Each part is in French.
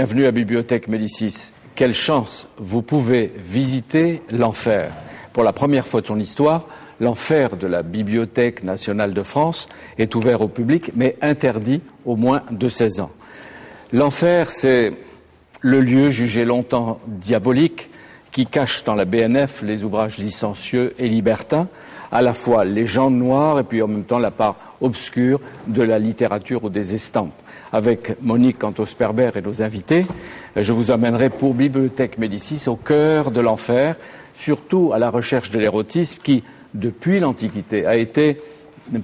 Bienvenue à Bibliothèque Médicis. Quelle chance, vous pouvez visiter l'enfer. Pour la première fois de son histoire, l'enfer de la Bibliothèque nationale de France est ouvert au public, mais interdit aux moins de 16 ans. L'enfer, c'est le lieu jugé longtemps diabolique qui cache dans la BNF les ouvrages licencieux et libertins, à la fois légende noire et puis en même temps la part obscure de la littérature ou des estampes. Avec Monique Cantos-Perber et nos invités, je vous emmènerai pour Bibliothèque Médicis au cœur de l'enfer, surtout à la recherche de l'érotisme qui, depuis l'Antiquité, a été,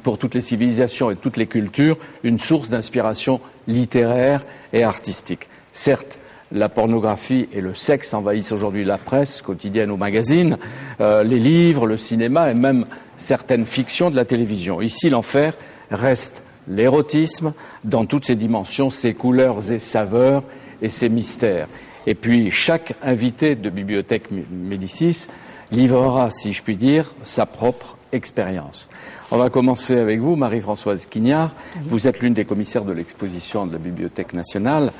pour toutes les civilisations et toutes les cultures, une source d'inspiration littéraire et artistique. Certes, la pornographie et le sexe envahissent aujourd'hui la presse quotidienne ou magazine, les livres, le cinéma et même certaines fictions de la télévision. Ici, l'enfer reste l'érotisme dans toutes ses dimensions, ses couleurs et saveurs et ses mystères. Et puis, chaque invité de Bibliothèque Médicis livrera, si je puis dire, sa propre expérience. On va commencer avec vous, Marie-Françoise Quignard. Vous êtes l'une des commissaires de l'exposition de la Bibliothèque nationale.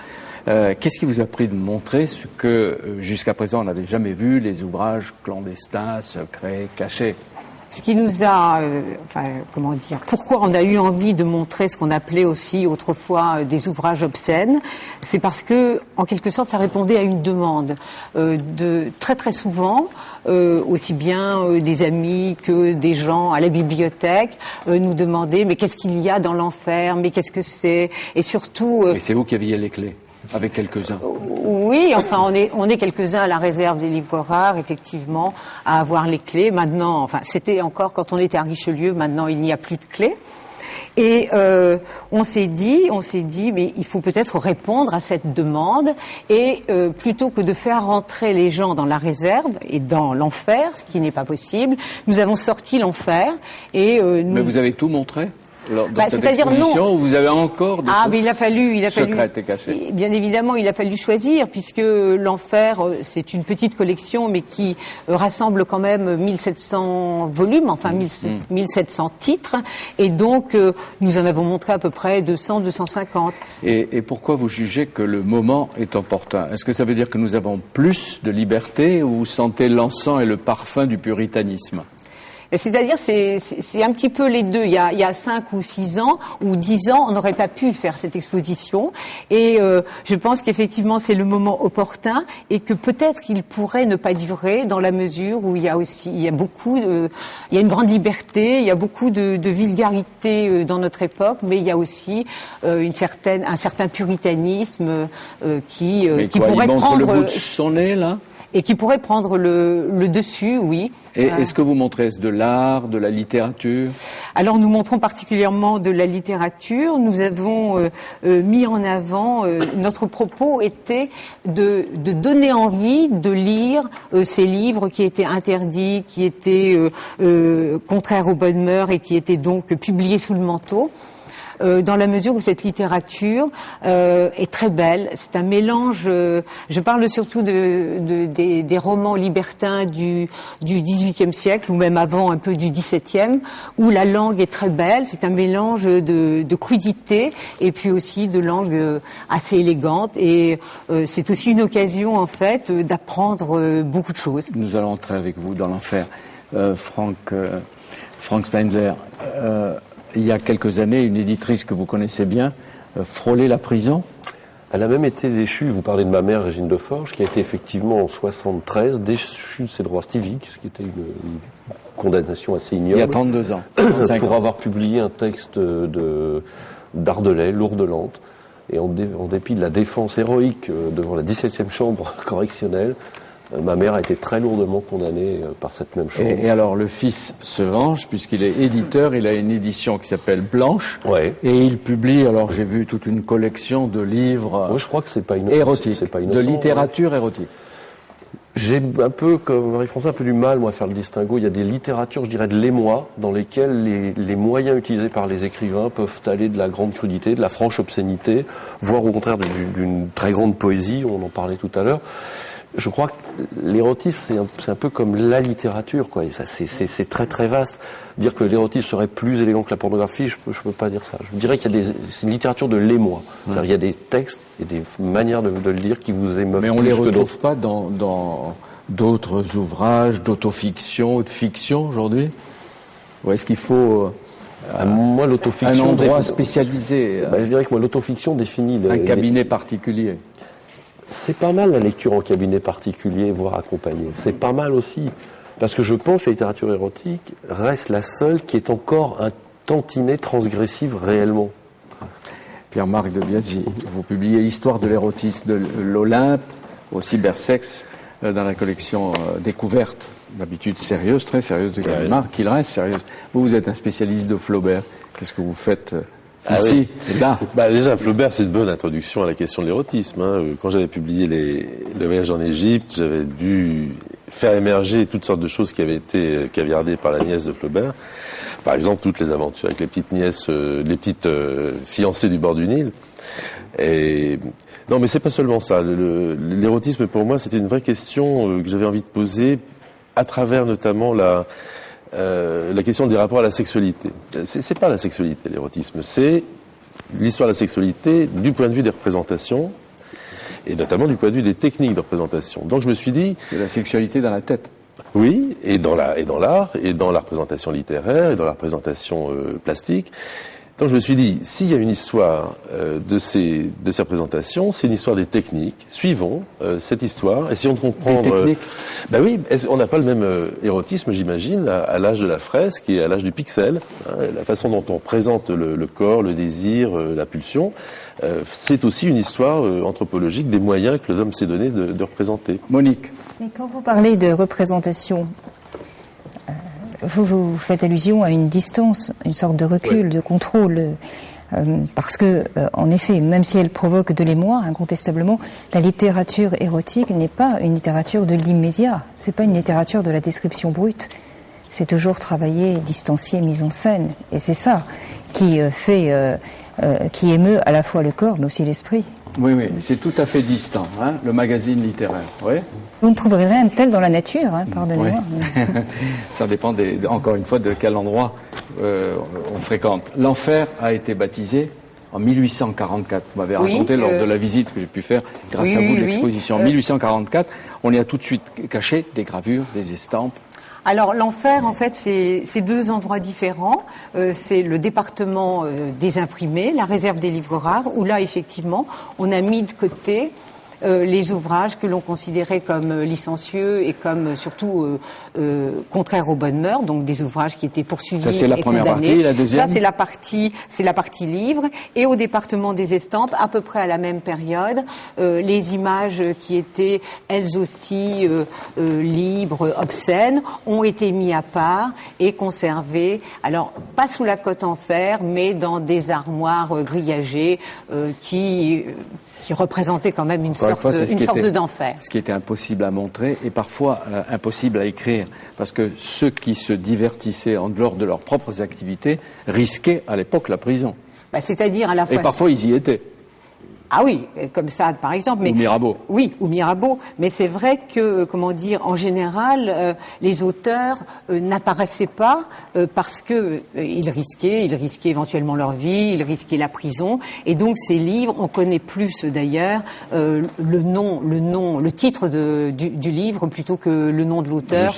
Qu'est-ce qui vous a pris de montrer ce que, jusqu'à présent, on n'avait jamais vu, les ouvrages clandestins, secrets, cachés? Ce qui nous a, pourquoi on a eu envie de montrer ce qu'on appelait aussi autrefois des ouvrages obscènes, c'est parce que, en quelque sorte, ça répondait à une demande. Très très souvent, aussi bien des amis que des gens à la bibliothèque nous demandaient mais qu'est-ce qu'il y a dans l'enfer, mais qu'est-ce que c'est, et surtout. Et c'est vous qui aviez les clés. Avec quelques-uns. Oui, enfin, on est quelques-uns à la réserve des livres rares, effectivement, à avoir les clés. Maintenant, enfin, c'était encore quand on était à Richelieu, maintenant il n'y a plus de clés. Et on s'est dit, mais il faut peut-être répondre à cette demande et plutôt que de faire rentrer les gens dans la réserve et dans l'enfer, ce qui n'est pas possible, nous avons sorti l'enfer et Mais vous avez tout montré? Dans cette c'est-à-dire exposition non. Où vous avez encore des choses secrètes et cachées. Bien évidemment, il a fallu choisir puisque l'enfer, c'est une petite collection, mais qui rassemble quand même 1700 volumes, enfin 1700 titres, et donc nous en avons montré à peu près 200, 250. Et pourquoi vous jugez que le moment est opportun? Est-ce que ça veut dire que nous avons plus de liberté ou vous sentez l'encens et le parfum du puritanisme? C'est-à-dire, c'est un petit peu les deux. Il y a 5 ou 6 ans ou 10 ans, on n'aurait pas pu faire cette exposition. Et je pense qu'effectivement, c'est le moment opportun et que peut-être qu'il pourrait ne pas durer dans la mesure où il y a une grande liberté, il y a beaucoup de vulgarité dans notre époque, mais il y a aussi un certain puritanisme qui pourrait prendre le bout de son nez, là. Et qui pourrait prendre le dessus, oui. Et est-ce que vous montrez de l'art, de la littérature? Alors nous montrons particulièrement de la littérature. Nous avons mis en avant, notre propos était de donner envie de lire ces livres qui étaient interdits, qui étaient contraires aux bonnes mœurs et qui étaient donc publiés sous le manteau. Dans la mesure où cette littérature est très belle. C'est un mélange, je parle surtout des romans libertins du XVIIIe siècle, ou même avant un peu du XVIIe, où la langue est très belle. C'est un mélange de crudité et puis aussi de langue assez élégante. Et c'est aussi une occasion, en fait, d'apprendre beaucoup de choses. Nous allons entrer avec vous dans l'enfer. Frank Spindler, il y a quelques années, une éditrice que vous connaissez bien frôlait la prison. Elle a même été déchue, vous parlez de ma mère, Régine Deforge, qui a été effectivement en 73 déchue de ses droits civiques, ce qui était une condamnation assez ignoble. Il y a 32 ans. Pour avoir publié un texte d'Ardelais, Lourdes-Lentes. Et en dépit de la défense héroïque devant la 17e chambre correctionnelle, ma mère a été très lourdement condamnée par cette même chambre. Et alors le fils se venge puisqu'il est éditeur, il a une édition qui s'appelle Blanche, ouais. Et il publie, alors j'ai vu toute une collection de livres je crois que c'est pas érotiques, c'est pas innocent, de littérature érotique. J'ai un peu, comme Marie-Françoise, un peu du mal, moi, à faire le distinguo. Il y a des littératures, je dirais, de l'émoi, dans lesquelles les moyens utilisés par les écrivains peuvent aller de la grande crudité, de la franche obscénité, voire au contraire d'une très grande poésie, on en parlait tout à l'heure. Je crois que l'érotisme, c'est un peu comme la littérature, quoi. Et ça, c'est très très vaste. Dire que l'érotisme serait plus élégant que la pornographie, je peux pas dire ça. Je dirais qu'il y a c'est une littérature de l'émoi. C'est-à-dire, il y a des textes et des manières de le lire qui vous émeuvent plus que d'autres. Mais on les retrouve pas dans d'autres ouvrages, d'autofiction ou de fiction aujourd'hui? Ou est-ce qu'il faut moi, l'autofiction, un endroit spécialisé? Je dirais que moi, l'autofiction définit un cabinet particulier. C'est pas mal la lecture en cabinet particulier, voire accompagné. C'est pas mal aussi, parce que je pense que la littérature érotique reste la seule qui est encore un tantinet transgressive réellement. Pierre-Marc de Biasi, vous publiez Histoire de l'érotisme de l'Olympe, au cybersexe, dans la collection Découverte, d'habitude sérieuse, très sérieuse de Pierre-Marc, qu'il reste sérieuse. Vous êtes un spécialiste de Flaubert. Qu'est-ce que vous faites ici et là? Déjà, Flaubert, c'est une bonne introduction à la question de l'érotisme. Quand j'avais publié Le voyage en Égypte, j'avais dû faire émerger toutes sortes de choses qui avaient été caviardées par la nièce de Flaubert. Par exemple, toutes les aventures avec les petites nièces, les petites fiancées du bord du Nil. Et non, mais c'est pas seulement ça. L'érotisme, pour moi, c'était une vraie question que j'avais envie de poser à travers notamment la question des rapports à la sexualité. C'est pas la sexualité, l'érotisme, c'est l'histoire de la sexualité du point de vue des représentations et notamment du point de vue des techniques de représentation. Donc je me suis dit, c'est la sexualité dans la tête. Oui, et dans l'art, et dans la représentation littéraire, et dans la représentation plastique. Donc je me suis dit, s'il y a une histoire de ces représentations, c'est une histoire des techniques. Suivons cette histoire, essayons de comprendre. Des techniques. Oui, on n'a pas le même érotisme, j'imagine, à l'âge de la fresque et à l'âge du pixel. La façon dont on présente le corps, le désir, la pulsion, c'est aussi une histoire anthropologique des moyens que l'homme s'est donné de représenter. Monique. Mais quand vous parlez de représentation, vous faites allusion à une distance, une sorte de recul, de contrôle, parce que, en effet, même si elle provoque de l'émoi, incontestablement, la littérature érotique n'est pas une littérature de l'immédiat, c'est pas une littérature de la description brute, c'est toujours travaillé, distancié, mise en scène, et c'est ça qui qui émeut à la fois le corps, mais aussi l'esprit. Oui, c'est tout à fait distant, le magazine littéraire. Oui. Vous ne trouverez rien de tel dans la nature, pardonnez-moi. Oui. Ça dépend, encore une fois, de quel endroit on fréquente. L'enfer a été baptisé en 1844. Vous m'avez raconté lors de la visite que j'ai pu faire, grâce à vous, de l'exposition. En 1844, on y a tout de suite caché des gravures, des estampes. Alors l'enfer, en fait, c'est deux endroits différents. C'est le département des imprimés, la réserve des livres rares, où là, effectivement, on a mis de côté les ouvrages que l'on considérait comme licencieux et comme surtout contraires aux bonnes mœurs, donc des ouvrages qui étaient poursuivis et condamnés. Ça, c'est la première partie, la deuxième. Ça, c'est la partie livre. Et au département des estampes, à peu près à la même période, les images qui étaient elles aussi libres, obscènes, ont été mis à part et conservées. Alors pas sous la cotte en fer, mais dans des armoires grillagées qui représentait quand même une sorte d'enfer. Ce qui était impossible à montrer et parfois impossible à écrire, parce que ceux qui se divertissaient en dehors de leurs propres activités risquaient à l'époque la prison. C'est-à-dire à la fois... Et parfois ils y étaient. Ah oui, comme ça, par exemple. Ou Mirabeau. Oui, ou Mirabeau. Mais c'est vrai que, en général, les auteurs n'apparaissaient pas parce que ils risquaient éventuellement leur vie, ils risquaient la prison. Et donc, ces livres, on connaît plus d'ailleurs le titre du livre plutôt que le nom de l'auteur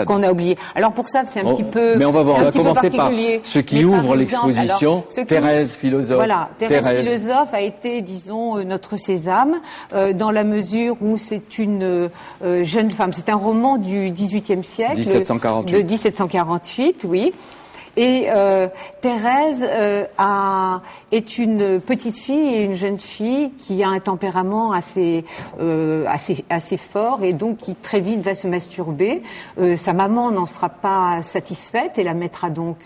qu'on a oublié. Alors pour ça, c'est un petit peu. Mais on va voir. On va commencer par ceux qui ouvrent l'exposition. Thérèse, philosophe. Voilà, Thérèse philosophe a été, disons, notre sésame, dans la mesure où c'est une jeune femme. C'est un roman du XVIIIe siècle. 1748. De 1748, oui. Et Thérèse est une petite fille et une jeune fille qui a un tempérament assez fort et donc qui très vite va se masturber. Sa maman n'en sera pas satisfaite et la mettra donc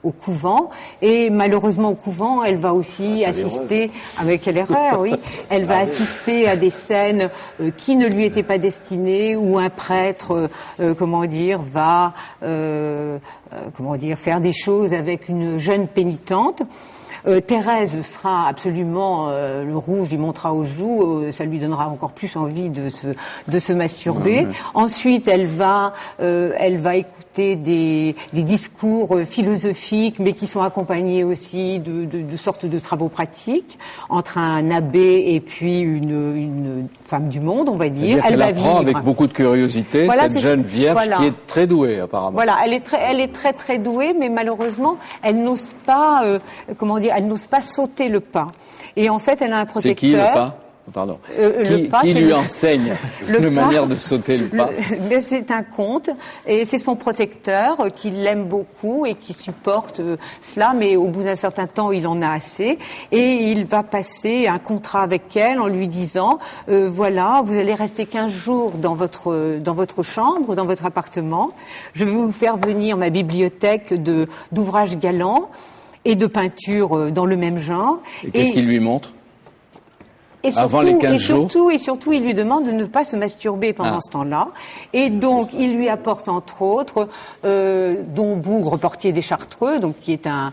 au couvent. Et malheureusement au couvent, elle va aussi assister, avec quelle erreur, oui, elle va assister à des scènes qui ne lui étaient pas destinées, où un prêtre, va faire des choses avec une jeune pénitente. Thérèse sera absolument le rouge lui montera aux joues, ça lui donnera encore plus envie de se masturber. Ensuite, elle va écouter des discours philosophiques, mais qui sont accompagnés aussi de sortes de travaux pratiques entre un abbé et puis une femme du monde, on va dire. Elle va apprend vivre avec beaucoup de curiosité cette jeune vierge qui est très douée apparemment. Voilà, elle est très douée, mais malheureusement, elle n'ose pas, elle n'ose pas sauter le pas. Et en fait, elle a un protecteur. C'est qui le pas? Pardon. Qui lui enseigne la manière de sauter le pas? C'est un conte et c'est son protecteur qui l'aime beaucoup et qui supporte cela, mais au bout d'un certain temps, il en a assez et il va passer un contrat avec elle en lui disant voilà, vous allez rester 15 jours dans votre chambre, dans votre appartement. Je vais vous faire venir ma bibliothèque d'ouvrages galants et de peintures dans le même genre. Et qu'est-ce qu'il lui montre? Et surtout, il lui demande de ne pas se masturber pendant ce temps-là. Et donc, il lui apporte entre autres Don Bougre, portier des Chartreux, donc qui est un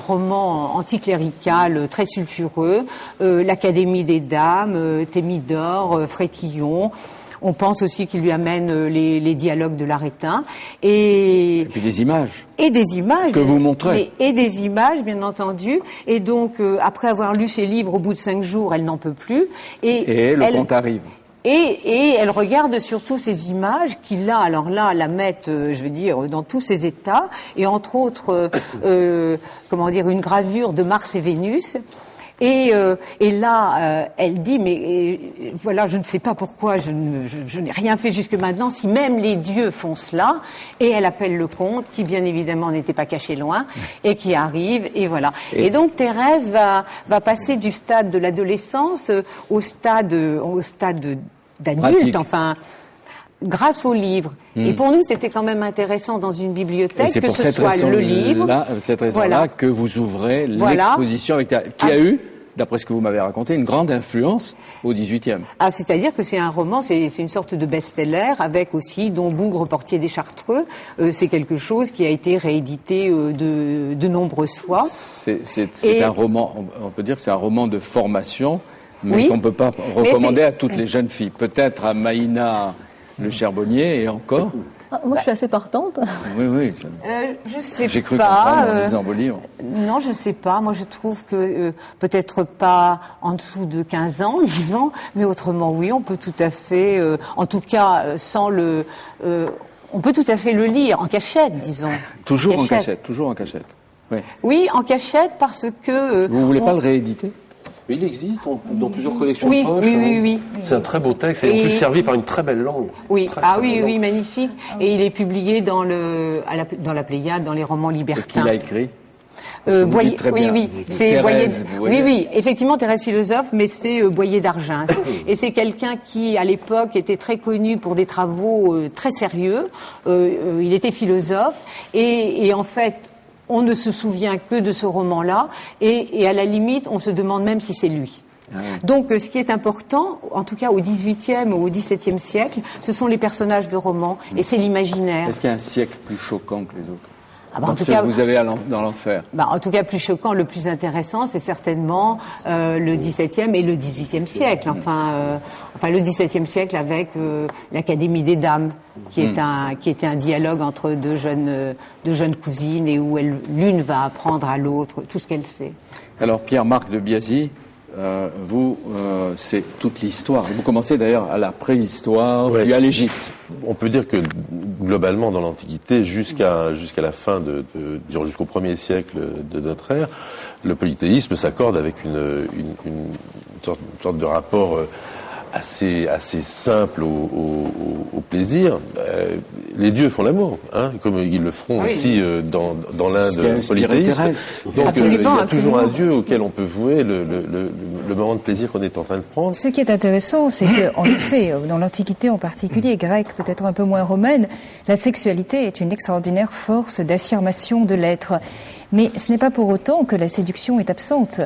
roman anticlérical très sulfureux, l'Académie des Dames, Thémidore, Frétillon. On pense aussi qu'il lui amène les dialogues de l'Arétin et puis des images. Et des images que vous montrez. Et des images, bien entendu. Et donc, après avoir lu ses livres, au bout de 5 jours, elle n'en peut plus. Et le conte arrive. Et elle regarde surtout ces images qui, la mettent, je veux dire, dans tous ses états. Et entre autres, une gravure de Mars et Vénus. Et là, elle dit, mais voilà, je ne sais pas pourquoi je n'ai rien fait jusque maintenant, si même les dieux font cela. Et elle appelle le comte, qui bien évidemment n'était pas caché loin, et qui arrive, et voilà. Et donc Thérèse va passer du stade de l'adolescence au stade d'adulte, enfin, grâce au livre. Et pour nous, c'était quand même intéressant dans une bibliothèque que ce soit le livre. Cette raison-là que vous ouvrez l'exposition avec qui a eu, d'après ce que vous m'avez raconté, une grande influence au XVIIIe. Ah, c'est-à-dire que c'est un roman, c'est une sorte de best-seller avec aussi Don Bougre, portier des Chartreux. C'est quelque chose qui a été réédité de nombreuses fois. C'est un roman, on peut dire que c'est un roman de formation, mais qu'on ne peut pas recommander à toutes les jeunes filles. Peut-être à Maïna Le Charbonnier et encore. Moi, je suis assez partante. Oui. Je sais pas. J'ai cru comprendre en lisant vos livres. Non, je sais pas. Moi, je trouve que peut-être pas en dessous de 15 ans, disons, mais autrement, oui, on peut tout à fait, en tout cas, on peut tout à fait le lire en cachette, disons. Toujours en cachette. Oui, en cachette parce que... Vous voulez pas le rééditer? Il existe dans plusieurs collections de poches. Oui. C'est un très beau texte et en plus servi par une très belle langue. Oui, magnifique. Et il est publié dans la Pléiade, dans les romans libertins. Qui l'a écrit? Effectivement, Thérèse philosophe, mais c'est Boyer d'Argens. Et c'est quelqu'un qui, à l'époque, était très connu pour des travaux très sérieux. Il était philosophe et en fait, on ne se souvient que de ce roman-là, et à la limite, on se demande même si c'est lui. Donc, ce qui est important, en tout cas au XVIIIe ou au XVIIe siècle, ce sont les personnages de romans, et c'est l'imaginaire. Est-ce qu'il y a un siècle plus choquant que les autres? En tout cas, vous avez dans l'enfer. En tout cas, plus choquant, le plus intéressant, c'est certainement le XVIIe et le XVIIIe siècle. Enfin, le XVIIe siècle avec l'Académie des Dames, qui était un dialogue entre deux jeunes cousines et où l'une va apprendre à l'autre tout ce qu'elle sait. Alors, Pierre-Marc de Biasy, c'est toute l'histoire. Vous commencez d'ailleurs à la préhistoire, puis à l'Égypte. On peut dire que globalement, dans l'Antiquité, jusqu'à la fin jusqu'au 1er siècle de notre ère, le polythéisme s'accorde avec une sorte de rapport assez simple au plaisir. Les dieux font l'amour, comme ils le feront aussi dans l'Inde polythéiste. Donc il y a toujours un dieu auquel on peut vouer le moment de plaisir qu'on est en train de prendre. Ce qui est intéressant, c'est qu'en effet, dans l'Antiquité en particulier, grecque, peut-être un peu moins romaine, la sexualité est une extraordinaire force d'affirmation de l'être. Mais ce n'est pas pour autant que la séduction est absente.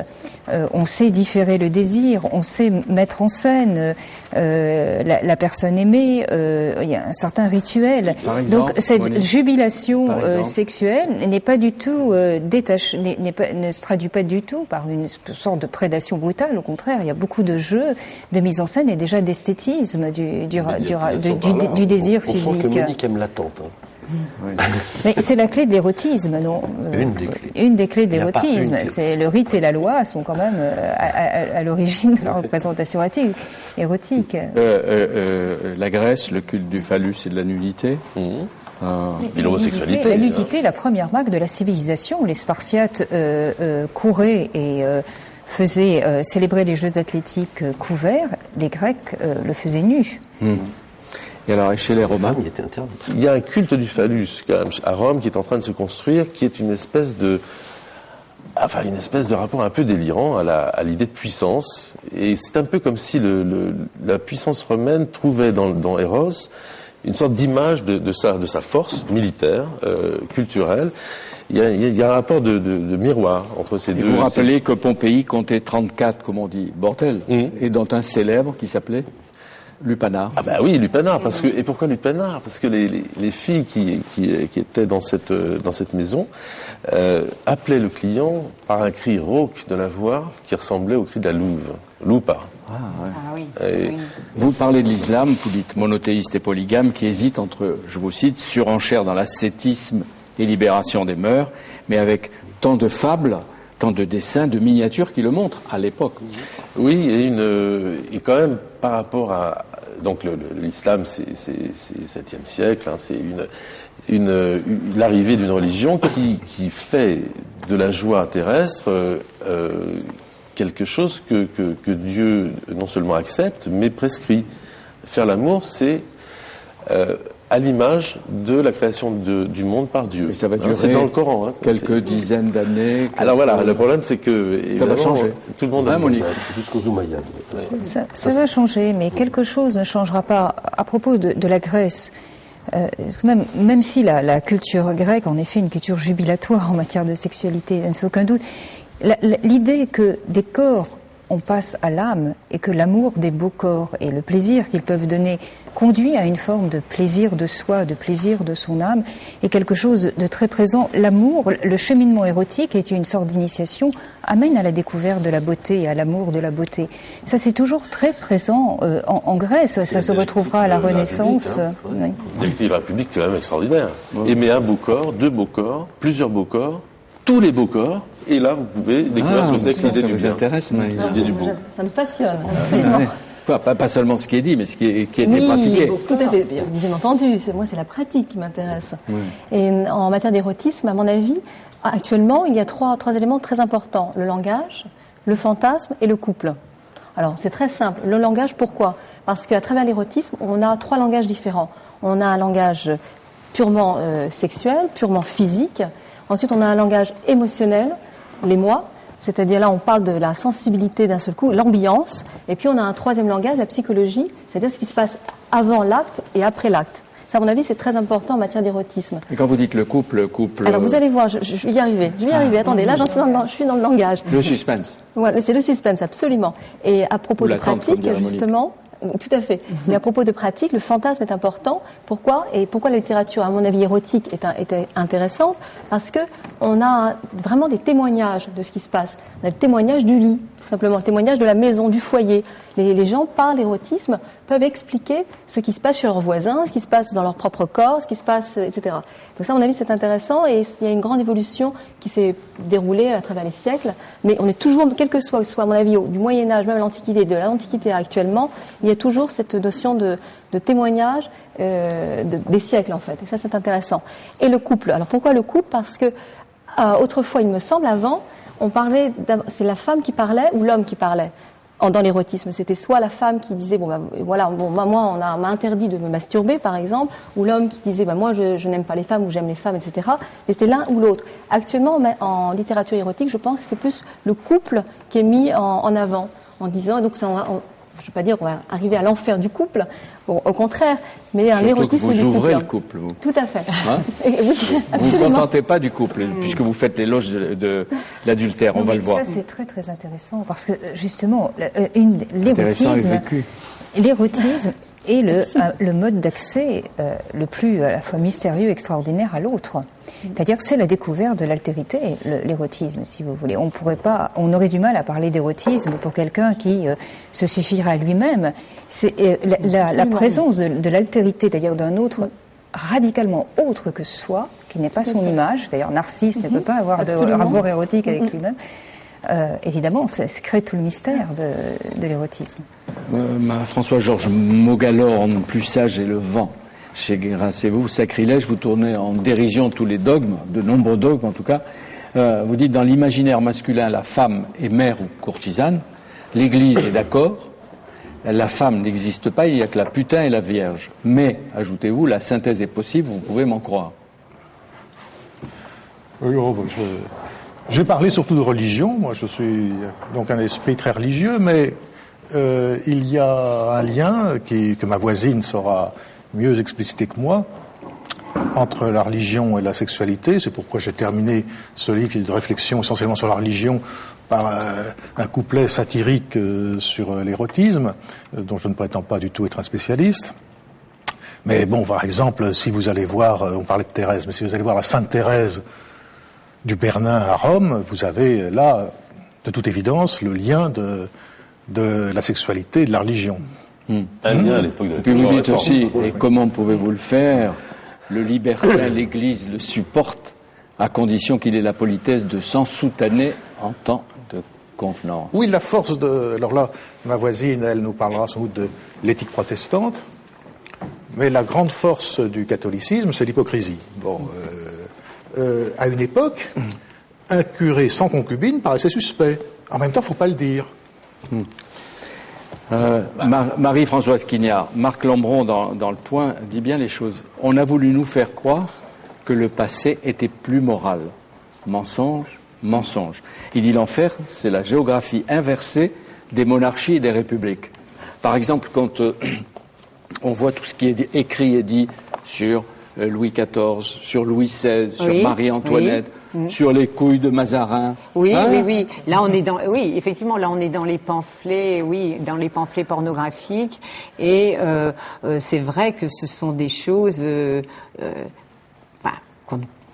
On sait différer le désir, on sait mettre en scène la personne aimée, il y a un certain rituel. Donc cette jubilation sexuelle n'est pas du tout détachée, ne se traduit pas du tout par une sorte de prédation brutale. Au contraire, il y a beaucoup de jeux, de mise en scène et déjà d'esthétisme du désir physique. On sent que Monique aime l'attente. Oui. Mais c'est la clé de l'érotisme, non ? Une des clés de l'érotisme. C'est le rite et la loi sont quand même à l'origine de la représentation érotique. La Grèce, le culte du phallus et de la nudité. Et l'homosexualité. La nudité, la première marque de la civilisation. Les Spartiates couraient et faisaient célébrer les Jeux athlétiques couverts. Les Grecs le faisaient nus. Et alors, chez les Romains, il était interdit. Il y a un culte du phallus, quand même, à Rome, qui est en train de se construire, qui est une espèce de rapport un peu délirant à l'idée de puissance. Et c'est un peu comme si la puissance romaine trouvait dans Eros une sorte d'image de sa force militaire, culturelle. Il y a un rapport de miroir entre ces deux. Vous rappelez que Pompéi comptait 34, comme on dit, bordel, et dont un célèbre qui s'appelait Lupanar. Ah bah oui, Lupanar, et pourquoi Lupanar ? Parce que les filles qui étaient dans cette maison appelaient le client par un cri rauque de la voix qui ressemblait au cri de la louve. Lupa. Ah oui. Oui. Vous parlez de l'islam, vous dites monothéiste et polygame, qui hésite entre, je vous cite, surenchère dans l'ascétisme et libération des mœurs, mais avec tant de fables, tant de dessins, de miniatures qui le montrent à l'époque. Oui, et quand même par rapport à donc l'islam, c'est 7e siècle, c'est l'arrivée d'une religion qui fait de la joie terrestre quelque chose que Dieu non seulement accepte, mais prescrit. Faire l'amour, c'est à l'image de la création du monde par Dieu. Et ça va durer c'est dans le Coran. quelques dizaines d'années. Alors voilà, le problème c'est que ça va changer. Tout le monde a Monique. Jusqu'aux Umayyads. Ça va changer, mais quelque chose ne changera pas. À propos de la Grèce, même si la culture grecque, en effet, une culture jubilatoire en matière de sexualité, il ne fait aucun doute, l'idée que des corps on passe à l'âme et que l'amour des beaux corps et le plaisir qu'ils peuvent donner conduit à une forme de plaisir de soi, de plaisir de son âme, est quelque chose de très présent. L'amour, le cheminement érotique est une sorte d'initiation, amène à la découverte de la beauté et à l'amour de la beauté. Ça, c'est toujours très présent en Grèce. Ça se retrouvera à la Renaissance. La dialectique de la République, c'est quand même extraordinaire. Aimer un beau corps, deux beaux corps, plusieurs beaux corps, tous les beaux corps, et là, vous pouvez découvrir ce que c'est que l'idée du bien. Ça m'intéresse, l'idée du beau. Ça me passionne, absolument. Pas seulement ce qui est dit, mais ce qui est Oui, pratiqué. tout à fait, bien entendu. Moi, c'est la pratique qui m'intéresse. Et en matière d'érotisme, à mon avis, actuellement, il y a trois éléments très importants. Le langage, le fantasme et le couple. Alors, c'est très simple. Le langage, pourquoi ? Parce qu'à travers l'érotisme, on a 3 langages différents. On a un langage purement sexuel, purement physique. Ensuite, on a un langage émotionnel, l'émoi. C'est-à-dire là, on parle de la sensibilité d'un seul coup, l'ambiance. Et puis, on a un 3e langage, la psychologie, c'est-à-dire ce qui se passe avant l'acte et après l'acte. Ça, à mon avis, c'est très important en matière d'érotisme. Et quand vous dites le couple... Alors, vous allez voir, je vais y arriver. Attendez, là, je suis dans le langage. Le suspense. Ouais, c'est le suspense, absolument. Et à propos de pratique, justement... Tout à fait. Mais à propos de pratique, le fantasme est important. Pourquoi ? Et pourquoi la littérature, à mon avis, érotique est intéressante ? Parce que on a vraiment des témoignages de ce qui se passe. On a le témoignage du lit, tout simplement, le témoignage de la maison, du foyer. Les gens, par l'érotisme, peuvent expliquer ce qui se passe chez leurs voisins, ce qui se passe dans leur propre corps, ce qui se passe, etc. Donc ça, à mon avis, c'est intéressant et il y a une grande évolution qui s'est déroulée à travers les siècles. Mais on est toujours, quel que soit, à mon avis, du Moyen-Âge, même à l'Antiquité, de l'Antiquité actuellement, il y a toujours cette notion de témoignage des siècles, en fait. Et ça, c'est intéressant. Et le couple. Alors, pourquoi le couple ? Parce que, autrefois, il me semble, avant, on parlait, c'est la femme qui parlait ou l'homme qui parlait. Dans l'érotisme, c'était soit la femme qui disait moi on m'a interdit de me masturber par exemple, ou l'homme qui disait moi je n'aime pas les femmes ou j'aime les femmes, etc. Mais c'était l'un ou l'autre. Actuellement en littérature érotique, je pense que c'est plus le couple qui est mis en avant en disant, donc ça, je ne vais pas dire on va arriver à l'enfer du couple, Bon, au contraire, mais un Surtout érotisme que du vous couple. ouvrez le couple, vous. Tout à fait. Hein Oui, vous absolument. vous contentez pas du couple, puisque vous faites l'éloge de l'adultère, on Non, va mais le voir. Ça, c'est très très intéressant parce que justement, Intéressant et vécu. l'érotisme est le mode d'accès le plus à la fois mystérieux, extraordinaire à l'autre. C'est-à-dire que c'est la découverte de l'altérité, l'érotisme, si vous voulez. On aurait du mal à parler d'érotisme pour quelqu'un qui se suffirait à lui-même. C'est la présence de l'altérité, c'est-à-dire d'un autre radicalement autre que soi, qui n'est pas son image. D'ailleurs, Narcisse ne peut pas avoir de rapport érotique avec lui-même. Évidemment, ça crée tout le mystère de l'érotisme. François-Georges Mogalorne, plus sage et le vent. Chez Gracevaux, sacrilège, vous tournez en dérision tous les dogmes, de nombreux dogmes en tout cas. Vous dites dans l'imaginaire masculin, la femme est mère ou courtisane. L'Église est d'accord. La femme n'existe pas, il n'y a que la putain et la vierge. Mais, ajoutez-vous, la synthèse est possible, vous pouvez m'en croire. Oui, j'ai parlé surtout de religion. Moi, je suis donc un esprit très religieux, mais il y a un lien que ma voisine saura mieux expliciter que moi entre la religion et la sexualité. C'est pourquoi j'ai terminé ce livre de réflexion essentiellement sur la religion par un couplet satirique sur l'érotisme, dont je ne prétends pas du tout être un spécialiste. Mais bon, par exemple, si vous allez voir, on parlait de Thérèse, mais si vous allez voir la Sainte Thérèse du Bernin à Rome, vous avez là, de toute évidence, le lien de la sexualité et de la religion. Un lien à l'époque de la Et puis vous dites Réforme. aussi, et comment pouvez-vous le faire? Le libertin, l'Église le supporte, à condition qu'il ait la politesse de s'en soutaner en temps de convenance. Oui, la force de... Alors là, ma voisine, elle nous parlera sans doute de l'éthique protestante, mais la grande force du catholicisme, c'est l'hypocrisie. Bon, à une époque, un curé sans concubine paraissait suspect. En même temps, il ne faut pas le dire. Marie-Françoise Quignard, Marc Lambron dans Le Point dit bien les choses. On a voulu nous faire croire que le passé était plus moral. Mensonge, mensonge. Il dit l'enfer, c'est la géographie inversée des monarchies et des républiques. Par exemple, quand on voit tout ce qui est écrit et dit sur Louis XIV, sur Louis XVI, sur Marie-Antoinette, sur les couilles de Mazarin. Oui, oui. Là, on est effectivement, là, on est dans les pamphlets, dans les pamphlets pornographiques. Et c'est vrai que ce sont des choses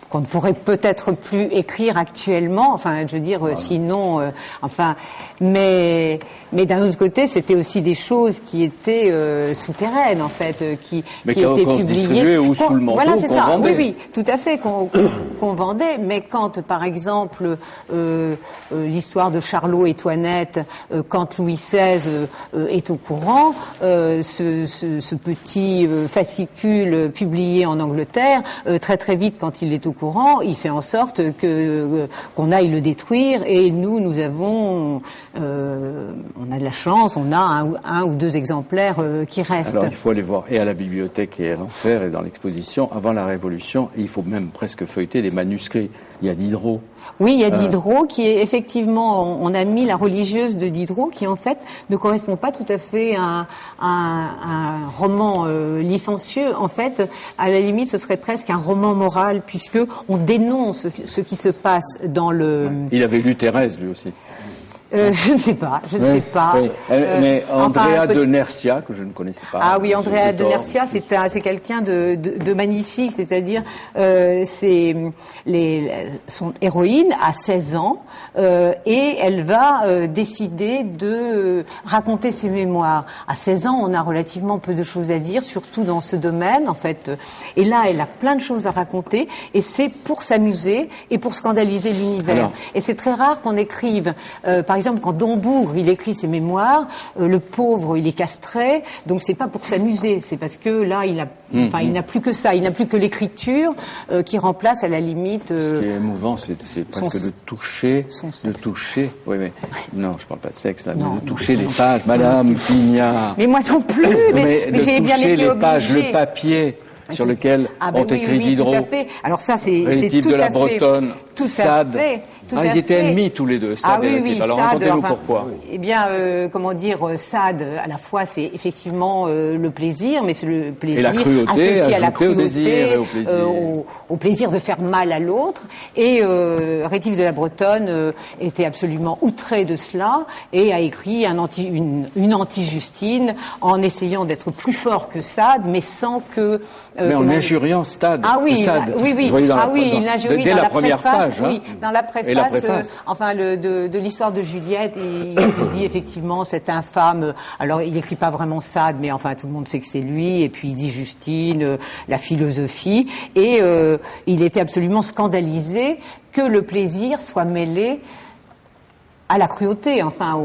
qu'on ne pourrait peut-être plus écrire actuellement. Enfin, je veux dire, sinon, mais d'un autre côté, c'était aussi des choses qui étaient souterraines, en fait, qui étaient publiées ou sous le manteau, voilà, c'est qu'on ça. vendait. Oui, tout à fait, qu'on vendait. Mais quand, par exemple, l'histoire de Charlot et Toinette, quand Louis XVI est au courant, ce petit fascicule publié en Angleterre, très très vite, quand il est au courant, il fait en sorte qu'on aille le détruire. Et nous avons, on a de la chance, on a un ou deux exemplaires qui restent. Alors il faut aller voir et à la bibliothèque et à l'enfer et dans l'exposition avant la Révolution. Et il faut même presque feuilleter les manuscrits. Il y a Diderot. Oui, il y a Diderot qui est effectivement, on a mis la religieuse de Diderot qui en fait ne correspond pas tout à fait à un roman licencieux. En fait, à la limite, ce serait presque un roman moral puisque on dénonce ce qui se passe dans le... Il avait lu Thérèse lui aussi. Je ne sais pas. Oui. Mais Andrea de Nercia, que je ne connaissais pas. Ah oui, Andrea de Nercia, c'est quelqu'un de magnifique, c'est-à-dire son héroïne a 16 ans et elle va décider de raconter ses mémoires. À 16 ans, on a relativement peu de choses à dire, surtout dans ce domaine, en fait. Et là, elle a plein de choses à raconter et c'est pour s'amuser et pour scandaliser l'univers. Et c'est très rare qu'on écrive, par exemple, quand Dombourg, il écrit ses mémoires, le pauvre, il est castré, donc c'est pas pour s'amuser, c'est parce que là, il n'a plus que ça, il n'a plus que l'écriture qui remplace à la limite. Ce qui est émouvant, c'est presque de toucher, oui, mais non, je parle pas de sexe là, de toucher les pages, Madame Quignard. Mais moi non plus, mais j'ai bien été les pages, obligée. le papier sur lequel on écrit Diderot. Tout à fait. Alors ça, c'est Rétif tout de la à fait. Bretonne, Tout Sade. à fait. Ils étaient ennemis tous les deux, Sade et Rétif. Alors racontez-nous pourquoi. Eh bien, Sade, à la fois, c'est effectivement le plaisir, mais c'est le plaisir associé à la cruauté, au plaisir de faire mal à l'autre. Et Rétif de la Bretonne était absolument outré de cela et a écrit une anti-Justine en essayant d'être plus fort que Sade, mais sans que... mais en injuriant Sade. Sade. Il l'injurie dès dans la première page. Dans la préface. De l'histoire de Juliette, il dit effectivement c'est infâme. Alors il n'écrit pas vraiment Sade, mais enfin tout le monde sait que c'est lui. Et puis il dit Justine, la philosophie, et il était absolument scandalisé que le plaisir soit mêlé à la cruauté, enfin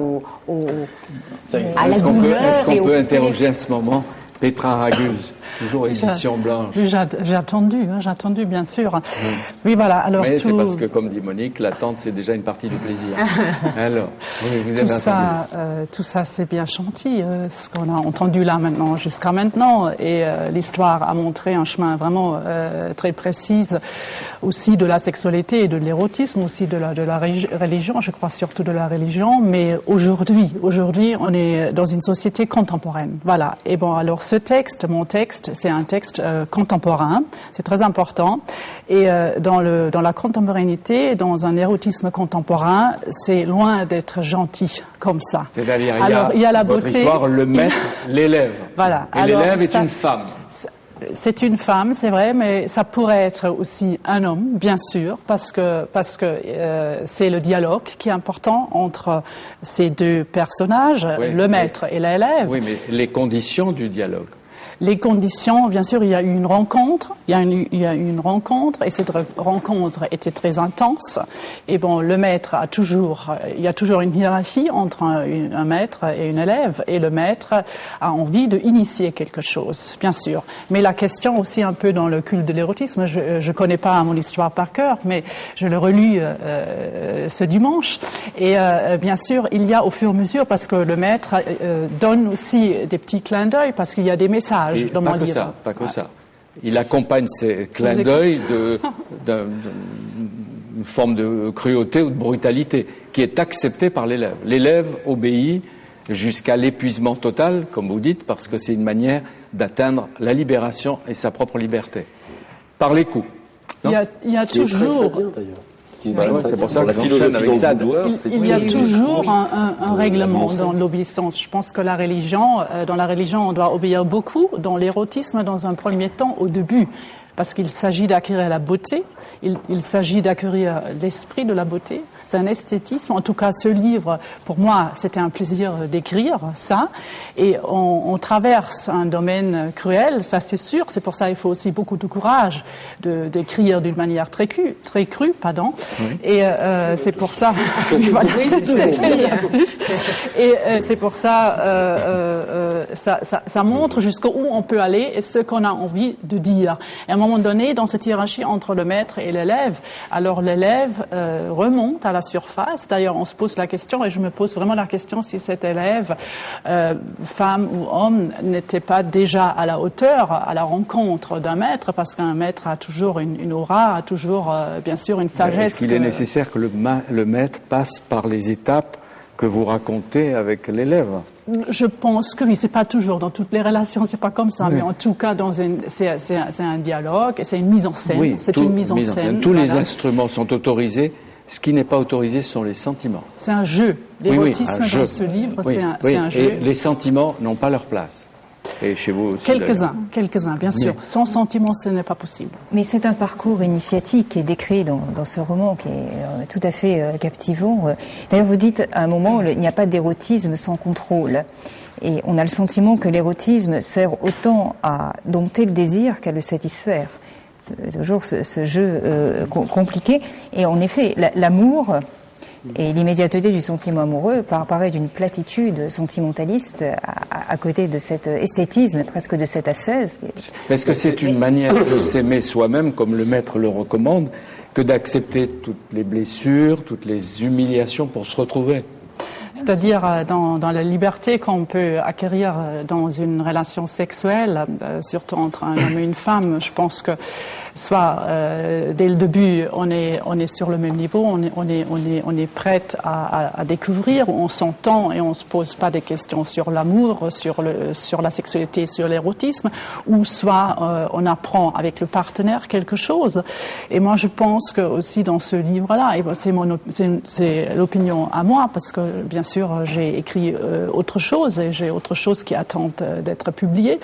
à la douleur. Est-ce qu'on peut interroger à ce moment Petra Raguse, toujours édition blanche. J'ai attendu, bien sûr. Oui, voilà. Alors, mais c'est parce que, comme dit Monique, l'attente, c'est déjà une partie du plaisir. Alors, vous avez entendu. Tout ça, c'est bien gentil, ce qu'on a entendu là maintenant, jusqu'à maintenant. Et l'histoire a montré un chemin vraiment très précis, aussi de la sexualité et de l'érotisme, aussi de la religion, je crois surtout de la religion. Mais aujourd'hui, on est dans une société contemporaine. Voilà. Et bon, alors, mon texte, c'est un texte contemporain, c'est très important. Et dans la contemporanéité, dans un érotisme contemporain, c'est loin d'être gentil comme ça. C'est-à-dire, il y a la beauté, votre histoire, le maître, l'élève. Voilà. Et l'élève est une femme. C'est une femme, c'est vrai, mais ça pourrait être aussi un homme, bien sûr, parce que c'est le dialogue qui est important entre ces deux personnages, le maître et l'élève. Oui, mais les conditions du dialogue. Les conditions, bien sûr, il y a eu une rencontre. Il y a eu une rencontre, et cette rencontre était très intense. Et bon, il y a toujours une hiérarchie entre un maître et une élève, et le maître a envie de initier quelque chose, bien sûr. Mais la question aussi un peu dans le culte de l'érotisme, je connais pas mon histoire par cœur, mais je le relis ce dimanche. Et bien sûr, il y a au fur et à mesure, parce que le maître donne aussi des petits clins d'œil, parce qu'il y a des messages. Pas que ça. Il accompagne ces clins d'œil d'une forme de cruauté ou de brutalité qui est acceptée par l'élève. L'élève obéit jusqu'à l'épuisement total, comme vous dites, parce que c'est une manière d'atteindre la libération et sa propre liberté. Par les coups. Il y a toujours... C'est pour ça que j'enchaîne avec Sade. Il y a toujours un règlement dans l'obéissance. Je pense que dans la religion, on doit obéir beaucoup. Dans l'érotisme, dans un premier temps, au début, parce qu'il s'agit d'acquérir la beauté, il s'agit d'acquérir l'esprit de la beauté. C'est un esthétisme. En tout cas, ce livre, pour moi, c'était un plaisir d'écrire ça. Et on traverse un domaine cruel, ça c'est sûr. C'est pour ça qu'il faut aussi beaucoup de courage d'écrire d'une manière très crue. Oui. Et c'est pour ça. Voilà, et c'est pour ça, ça montre jusqu'où on peut aller et ce qu'on a envie de dire. Et à un moment donné, dans cette hiérarchie entre le maître et l'élève, alors l'élève remonte à la surface. D'ailleurs, on se pose la question, et je me pose vraiment la question si cet élève, femme ou homme, n'était pas déjà à la hauteur, à la rencontre d'un maître, parce qu'un maître a toujours une aura, a toujours, bien sûr, une sagesse. Est-ce qu'il est nécessaire que le maître passe par les étapes que vous racontez avec l'élève? Je pense que oui, c'est pas toujours dans toutes les relations, c'est pas comme ça, mais en tout cas c'est un dialogue, c'est une mise en scène. Oui, c'est une mise en scène. Tous les instruments sont autorisés. Ce qui n'est pas autorisé sont les sentiments. C'est un jeu. L'érotisme dans ce livre, c'est un jeu. Et les sentiments n'ont pas leur place. Et chez vous aussi. Quelques-uns, bien sûr. Sans sentiments, ce n'est pas possible. Mais c'est un parcours initiatique qui est décrit dans ce roman, qui est tout à fait captivant. D'ailleurs, vous dites à un moment, il n'y a pas d'érotisme sans contrôle. Et on a le sentiment que l'érotisme sert autant à dompter le désir qu'à le satisfaire. Toujours ce jeu compliqué. Et en effet, l'amour et l'immédiateté du sentiment amoureux paraît d'une platitude sentimentaliste à côté de cet esthétisme, presque de cette ascèse. Est-ce que c'est une manière de s'aimer soi-même, comme le maître le recommande, que d'accepter toutes les blessures, toutes les humiliations pour se retrouver? C'est-à-dire dans la liberté qu'on peut acquérir dans une relation sexuelle, surtout entre un homme et une femme. Je pense que soit dès le début on est sur le même niveau, on est prête à découvrir, on s'entend et on se pose pas des questions sur l'amour, sur la sexualité, sur l'érotisme, ou soit on apprend avec le partenaire quelque chose. Et moi je pense que aussi dans ce livre-là, et c'est l'opinion à moi, parce que bien sûr j'ai écrit autre chose et j'ai autre chose qui attend d'être publié.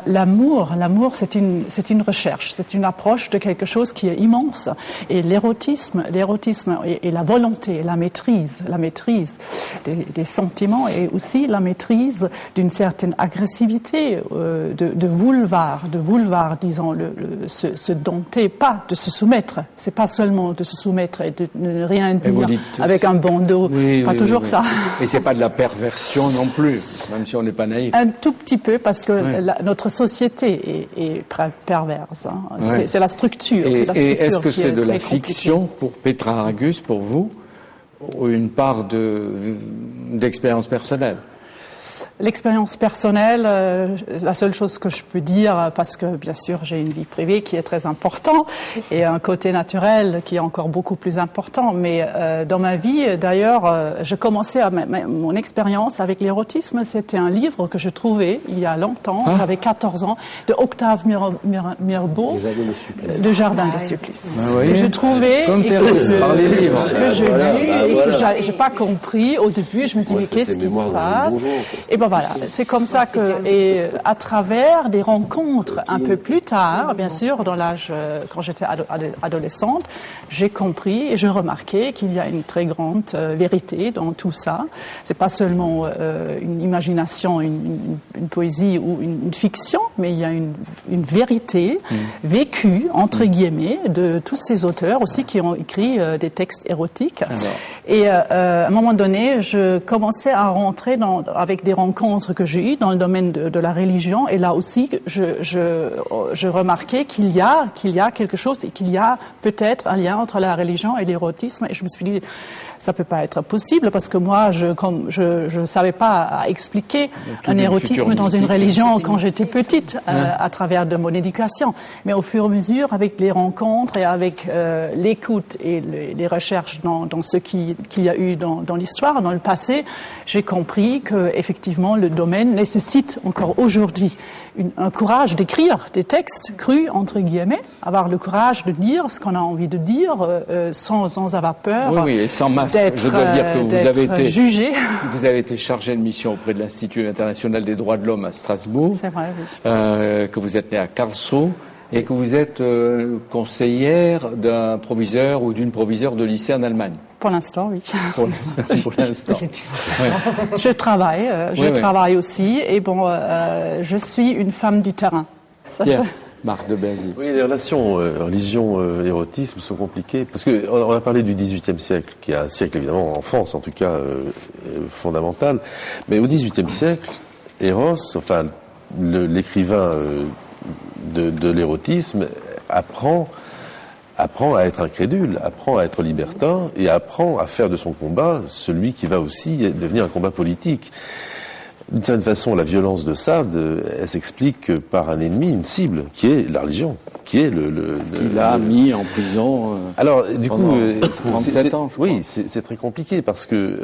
L'amour, c'est une recherche, c'est une approche de quelque chose qui est immense. Et l'érotisme et la volonté, la maîtrise des sentiments et aussi la maîtrise d'une certaine agressivité de vouloir, disons, se dompter, pas de se soumettre. C'est pas seulement de se soumettre et de ne rien dire avec un bandeau. C'est pas toujours ça. Et c'est pas de la perversion non plus, même si on n'est pas naïf. Un tout petit peu, parce que notre société est perverse. Hein. C'est la structure. Et est-ce que c'est de la fiction pour Petra Argus, pour vous, ou une part d'expérience personnelle? L'expérience personnelle, la seule chose que je peux dire, parce que bien sûr j'ai une vie privée qui est très importante et un côté naturel qui est encore beaucoup plus important, mais dans ma vie d'ailleurs, je commençais mon expérience avec l'érotisme, c'était un livre que je trouvais il y a longtemps, j'avais 14 ans, de Octave Mirbeau, Le Jardin des Supplices. Ah oui. Je trouvais que je lis et que j'ai pas compris au début, je me dis mais qu'est-ce qui se passe? Et ben voilà, c'est comme ça que, et à travers des rencontres un peu plus tard, bien sûr, dans l'âge, quand j'étais adolescente, j'ai compris et je remarquais qu'il y a une très grande vérité dans tout ça. C'est pas seulement une imagination, une poésie ou une fiction, mais il y a une vérité vécue, entre guillemets, de tous ces auteurs aussi qui ont écrit des textes érotiques. Et à un moment donné, je commençais à rentrer avec des rencontres que j'ai eues dans le domaine de la religion, et là aussi je remarquais qu'il y a quelque chose et qu'il y a peut-être un lien entre la religion et l'érotisme, et je me suis dit ça peut pas être possible parce que moi je savais pas expliquer un érotisme dans une religion quand j'étais petite à travers de mon éducation, mais au fur et à mesure avec les rencontres et avec l'écoute et les recherches dans ce qu'il y a eu dans l'histoire, dans le passé, j'ai compris que effectivement le domaine nécessite encore aujourd'hui un courage d'écrire des textes crus entre guillemets, avoir le courage de dire ce qu'on a envie de dire sans avoir peur. Oui, et sans masque. Je dois dire que vous avez été jugé. Vous avez été chargé de mission auprès de l'Institut international des droits de l'homme à Strasbourg. C'est vrai, oui. Que vous êtes né à Karlsruhe et que vous êtes conseillère d'un proviseur ou d'une proviseure de lycée en Allemagne. Pour l'instant, oui. Pour l'instant. Je travaille aussi, et bon, je suis une femme du terrain. Bien. Marc de Benzy. Oui, les relations religion-érotisme sont compliquées, parce que on a parlé du XVIIIe siècle, qui est un siècle évidemment en France, en tout cas fondamental. Mais au XVIIIe siècle, Eros, enfin l'écrivain de l'érotisme, apprend à être incrédule, apprend à être libertin et apprend à faire de son combat celui qui va aussi devenir un combat politique. D'une certaine façon, la violence de Sade, elle s'explique par un ennemi, une cible, qui est la religion, qui est qui l'a mis en prison. Alors, du coup, 37 ans. Oui, c'est très compliqué parce que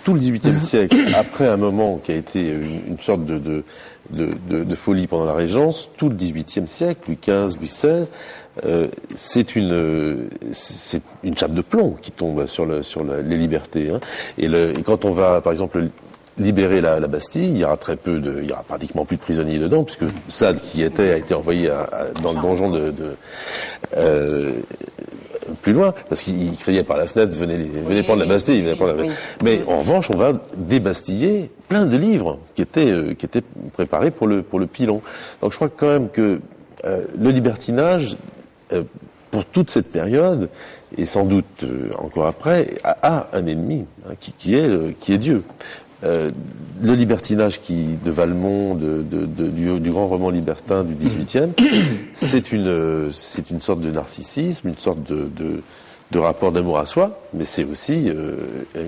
tout le XVIIIe siècle, après un moment qui a été une sorte de folie pendant la Régence, tout le XVIIIe siècle, Louis XV, Louis XVI, c'est une chape de plomb qui tombe sur les libertés. Hein. Et quand on va, par exemple, libérer la Bastille, il y aura pratiquement plus de prisonniers dedans, puisque Sade, qui a été envoyé dans le donjon plus loin, parce qu'il criait par la fenêtre, venez prendre la Bastille, Mais en revanche, on va débastiller plein de livres qui étaient préparés pour le pilon. Donc je crois quand même que le libertinage, pour toute cette période, et sans doute encore après, a un ennemi, hein, qui est Dieu. Le libertinage de Valmont, du grand roman libertin du XVIIIe, c'est une sorte de narcissisme, une sorte de rapport d'amour à soi, mais c'est aussi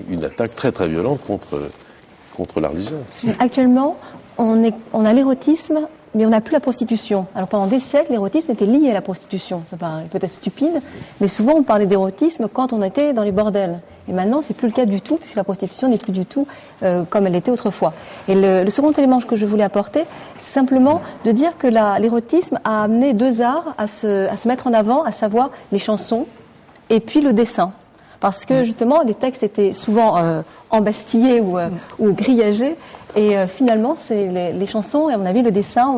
une attaque très très violente contre la religion. Actuellement, on a l'érotisme mais on n'a plus la prostitution. Alors pendant des siècles, l'érotisme était lié à la prostitution. Ça paraît peut-être stupide, mais souvent on parlait d'érotisme quand on était dans les bordels. Et maintenant, c'est plus le cas du tout, puisque la prostitution n'est plus du tout comme elle était autrefois. Et le second élément que je voulais apporter, c'est simplement de dire que l'érotisme a amené deux arts à se mettre en avant, à savoir les chansons et puis le dessin. Parce que justement, les textes étaient souvent embastillés ou grillagés, et finalement, les chansons et à mon avis le dessin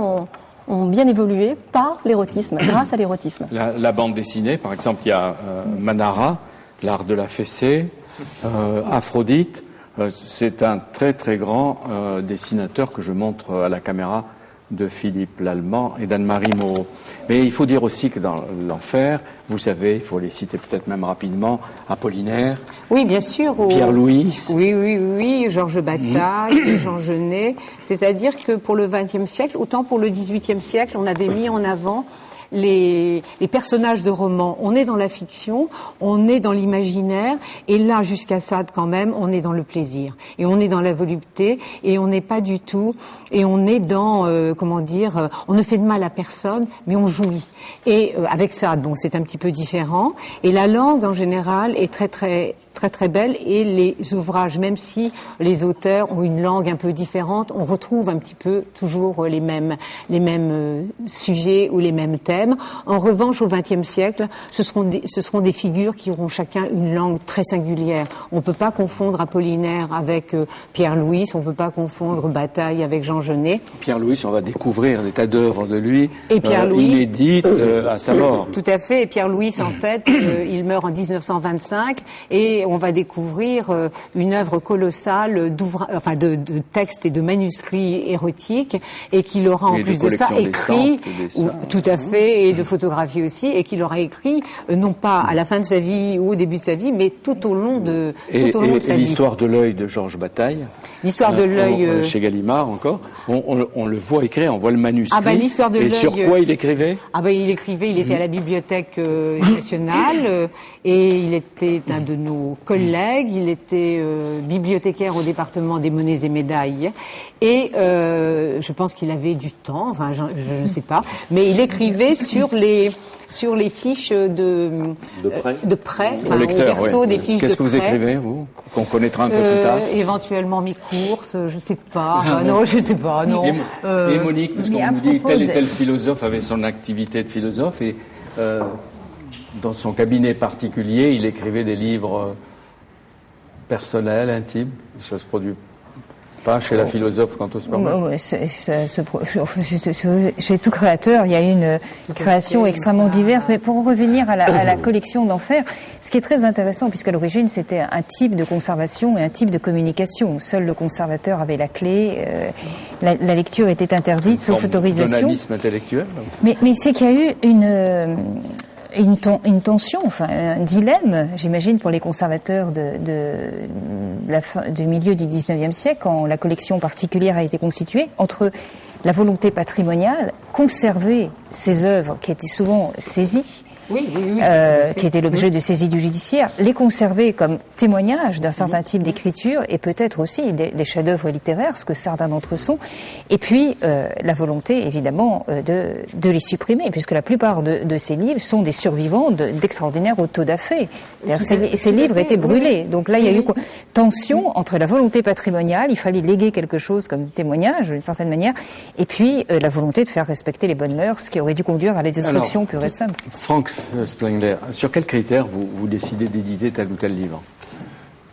ont bien évolué par l'érotisme, grâce à l'érotisme. La bande dessinée, par exemple, il y a Manara, l'art de la fessée, Aphrodite. C'est un très très grand dessinateur que je montre à la caméra, de Philippe Lallemand et d'Anne-Marie Moreau. Mais il faut dire aussi que dans l'enfer, vous savez, il faut les citer peut-être même rapidement, Apollinaire. Oui, bien sûr. Pierre-Louis. Oui, Georges Bataille, Jean Genet. C'est-à-dire que pour le XXe siècle, autant pour le XVIIIe siècle, on avait mis en avant les personnages de romans. On est dans la fiction, on est dans l'imaginaire, et là, jusqu'à Sade quand même, on est dans le plaisir. Et on est dans la volupté, et on n'est pas du tout, et on est dans, on ne fait de mal à personne, mais on jouit. Et avec Sade, bon, c'est un petit peu différent. Et la langue, en général, est très très belle, et les ouvrages, même si les auteurs ont une langue un peu différente, on retrouve un petit peu toujours les mêmes sujets ou les mêmes thèmes. En revanche, au XXe siècle, ce seront des figures qui auront chacun une langue très singulière. On peut pas confondre Apollinaire avec Pierre-Louis, on peut pas confondre Bataille avec Jean Genet. Pierre-Louis, on va découvrir des tas d'œuvres de lui, et Pierre-Louis, inédites à sa mort. Tout à fait. Et Pierre-Louis, en fait, il meurt en 1925, et on va découvrir une œuvre colossale de textes et de manuscrits érotiques, et qu'il aura en plus de ça écrit, tout à fait, et de photographies aussi, et qu'il aura écrit non pas à la fin de sa vie ou au début de sa vie, mais tout au long de sa vie. L'histoire de l'œil de Georges Bataille. L'histoire de l'œil chez Gallimard encore. On le voit écrire, on voit le manuscrit. L'histoire de l'œil. Et sur quoi il écrivait? Il écrivait. Il était à la Bibliothèque nationale, et il était un de nos collègues. Il était bibliothécaire au département des monnaies et médailles. Et je pense qu'il avait du temps. Enfin, je ne sais pas. Mais il écrivait sur les fiches de prêt, au lecteur, verso des fiches de prêt. Qu'est-ce que vous écrivez, vous, qu'on connaîtra un peu plus tard? Éventuellement mes courses, je sais pas. Non, je sais pas. Non. Et Monique, parce qu'on nous dit tel et tel philosophe avait son activité de philosophe, et dans son cabinet particulier, il écrivait des livres personnels, intimes. Ça se produit pas chez la philosophe quant au sperme. Chez tout créateur, il y a une création extrêmement diverse. Mais pour revenir à la collection d'Enfer, ce qui est très intéressant, puisqu'à l'origine c'était un type de conservation et un type de communication. Seul le conservateur avait la clé. La lecture était interdite, sauf autorisation. Journalisme intellectuel. Mais c'est qu'il y a eu une tension, enfin un dilemme, j'imagine, pour les conservateurs du milieu du XIXe siècle, quand la collection particulière a été constituée, entre la volonté patrimoniale, conserver ces œuvres qui étaient souvent saisies, qui étaient l'objet de saisie du judiciaire, les conserver comme témoignage d'un certain type d'écriture, et peut-être aussi des chefs-d'œuvre littéraires, ce que certains d'entre eux sont, et puis la volonté évidemment de les supprimer, puisque la plupart de ces livres sont des survivants d'extraordinaires autodafés. Ces livres étaient brûlés. Donc là, il y a eu tension entre la volonté patrimoniale, il fallait léguer quelque chose comme témoignage d'une certaine manière, et puis la volonté de faire respecter les bonnes mœurs, qui aurait dû conduire à la destruction pure et simple. Franck Spengler, sur quels critères vous décidez d'éditer tel ou tel livre?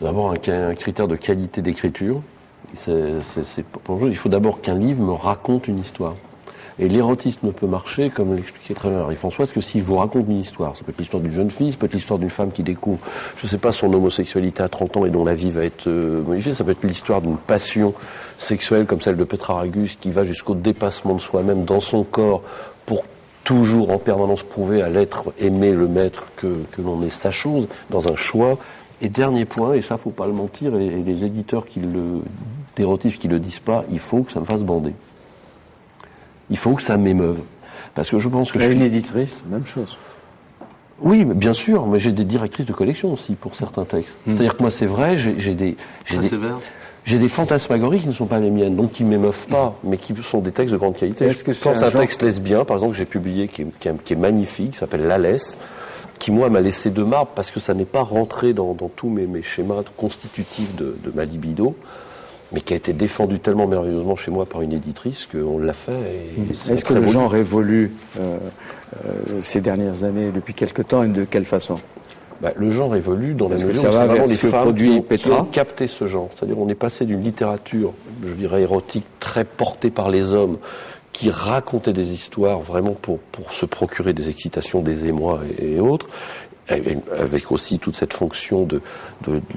D'abord, un critère de qualité d'écriture. Pour moi, il faut d'abord qu'un livre me raconte une histoire. Et l'érotisme peut marcher, comme l'expliquait très bien Marie-Françoise, parce que s'il vous raconte une histoire, ça peut être l'histoire d'une jeune fille, ça peut être l'histoire d'une femme qui découvre, je ne sais pas, son homosexualité à 30 ans et dont la vie va être modifiée, ça peut être l'histoire d'une passion sexuelle comme celle de Petra Ragus, qui va jusqu'au dépassement de soi-même dans son corps pour toujours en permanence prouver à l'être aimé, le maître, que l'on est sa chose, dans un choix. Et dernier point, et ça faut pas le mentir, et les éditeurs d'érotisme qui le disent pas, il faut que ça me fasse bander. Il faut que ça m'émeuve. Parce que je pense que une éditrice, même chose. Oui, bien sûr, mais j'ai des directrices de collection aussi pour certains textes. C'est-à-dire que moi, c'est vrai, j'ai des... Très sévère. J'ai des fantasmagories qui ne sont pas les miennes, donc qui ne m'émeuvent pas, mais qui sont des textes de grande qualité. Je pense à un texte lesbien, par exemple, que j'ai publié, qui est magnifique, qui s'appelle L'Alès, qui, moi, m'a laissé de marbre parce que ça n'est pas rentré dans tous mes schémas constitutifs de ma libido, mais qui a été défendu tellement merveilleusement chez moi par une éditrice qu'on l'a fait. Est-ce que le genre évolue ces dernières années, depuis quelque temps, et de quelle façon? Le genre évolue dans la mesure où c'est vraiment les femmes qui ont capté ce genre. C'est-à-dire on est passé d'une littérature, je dirais, érotique, très portée par les hommes, qui racontait des histoires vraiment pour se procurer des excitations, des émois et autres, avec aussi toute cette fonction de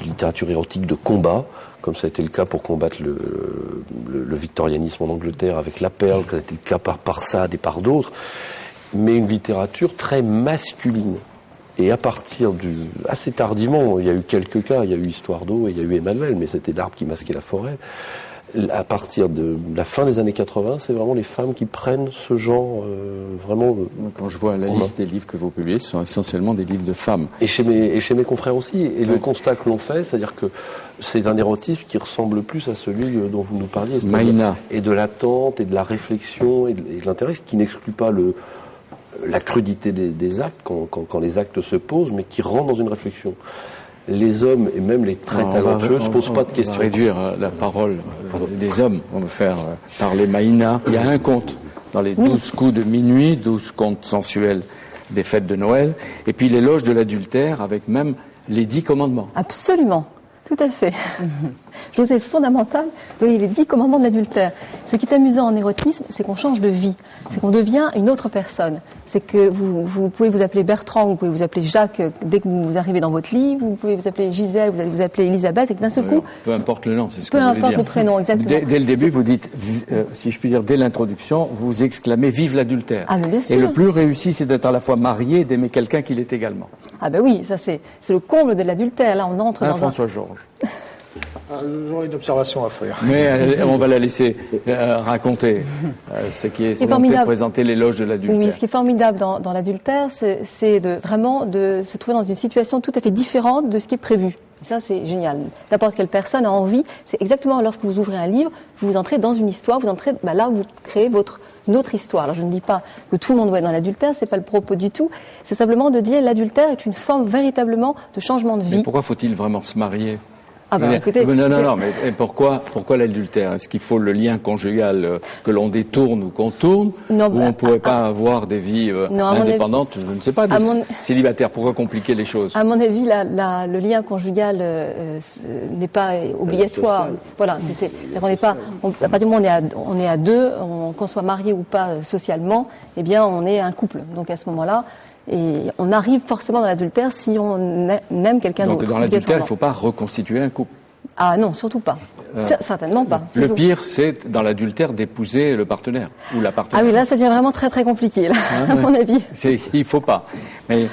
littérature érotique de combat, comme ça a été le cas pour combattre le victorianisme en Angleterre avec La Perle, comme ça a été le cas par Sade et par d'autres, mais une littérature très masculine. Et à partir assez tardivement, il y a eu quelques cas, il y a eu Histoire d'eau et il y a eu Emmanuel, mais c'était l'arbre qui masquait la forêt. À partir de la fin des années 80, c'est vraiment les femmes qui prennent ce genre vraiment. Quand je vois la liste des livres que vous publiez, ce sont essentiellement des livres de femmes. Et chez mes confrères aussi. Et le constat que l'on fait, c'est-à-dire que c'est un érotisme qui ressemble plus à celui dont vous nous parliez, Maïna. Et de l'attente, et de la réflexion, et de l'intérêt, qui n'exclut pas la crudité des actes, quand les actes se posent, mais qui rentrent dans une réflexion. Les hommes, et même les très talentueux, ne se posent pas de questions. On va réduire la parole des hommes. On va faire parler Maïna. Il y a un conte dans les 12 coups de minuit, 12 contes sensuels des fêtes de Noël, et puis l'éloge de l'adultère, avec même les 10 commandements. Absolument. Tout à fait. Je trouve c'est fondamental de donner les 10 commandements de l'adultère. Ce qui est amusant en érotisme, c'est qu'on change de vie. C'est qu'on devient une autre personne. C'est que vous pouvez vous appeler Bertrand, vous pouvez vous appeler Jacques dès que vous arrivez dans votre lit, vous pouvez vous appeler Gisèle, vous allez vous appeler Elisabeth, et que d'un seul coup... Peu importe le nom, c'est ce que vous vous voulez dire. Peu importe le prénom, exactement. Dès le début, vous dites, si je puis dire, dès l'introduction, vous exclamez « Vive l'adultère ». Ah, mais bien sûr. Et le plus réussi, c'est d'être à la fois marié et d'aimer quelqu'un qui l'est également. Ah ben oui, ça c'est le comble de l'adultère. Là, on entre dans François Georges. J'aurais une observation à faire. Mais on va la laisser raconter ce qui est volonté de présenter l'éloge de l'adultère. Oui, ce qui est formidable dans l'adultère, c'est vraiment de se trouver dans une situation tout à fait différente de ce qui est prévu. Et ça, c'est génial. N'importe quelle personne a envie. C'est exactement lorsque vous ouvrez un livre, vous entrez dans une histoire, vous entrez, là, vous créez notre histoire. Alors, je ne dis pas que tout le monde doit être dans l'adultère, c'est pas le propos du tout. C'est simplement de dire l'adultère est une forme véritablement de changement de vie. Mais pourquoi faut-il vraiment se marier? Écoutez, non, mais pourquoi l'adultère? Est-ce qu'il faut le lien conjugal que l'on détourne ou qu'on tourne? Ou on ne pourrait pas avoir des vies indépendantes? Je ne sais pas, célibataires. Pourquoi compliquer les choses? À mon avis, le lien conjugal n'est pas obligatoire. Voilà, on n'est pas. À partir du moment où on est à deux, qu'on soit marié ou pas socialement, eh bien, on est un couple. Donc à ce moment-là. Et on arrive forcément dans l'adultère si on aime quelqu'un d'autre. Donc dans l'adultère, il ne faut pas reconstituer un couple. Ah non, surtout pas. Certainement pas. Le pire, c'est dans l'adultère d'épouser le partenaire ou la partenaire. Ah oui, là, ça devient vraiment très très compliqué, là, à mon avis. Il ne faut pas. Mais,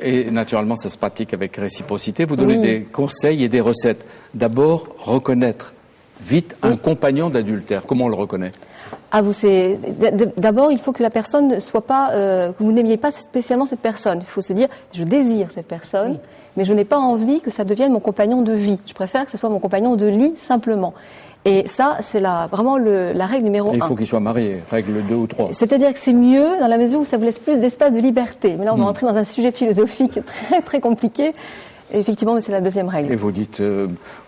et naturellement, ça se pratique avec réciprocité. Vous donnez des conseils et des recettes. D'abord, reconnaître vite un compagnon d'adultère. Comment on le reconnaît? D'abord, il faut que la personne ne soit pas, que vous n'aimiez pas spécialement cette personne. Il faut se dire, je désire cette personne, mais je n'ai pas envie que ça devienne mon compagnon de vie. Je préfère que ce soit mon compagnon de lit, simplement. Et ça, c'est vraiment la règle numéro 1. Il faut qu'il soit marié, règle 2 ou 3. C'est-à-dire que c'est mieux dans la mesure où ça vous laisse plus d'espace de liberté. Mais là, on va entrer dans un sujet philosophique très, très compliqué. Effectivement, mais c'est la deuxième règle. Et vous dites,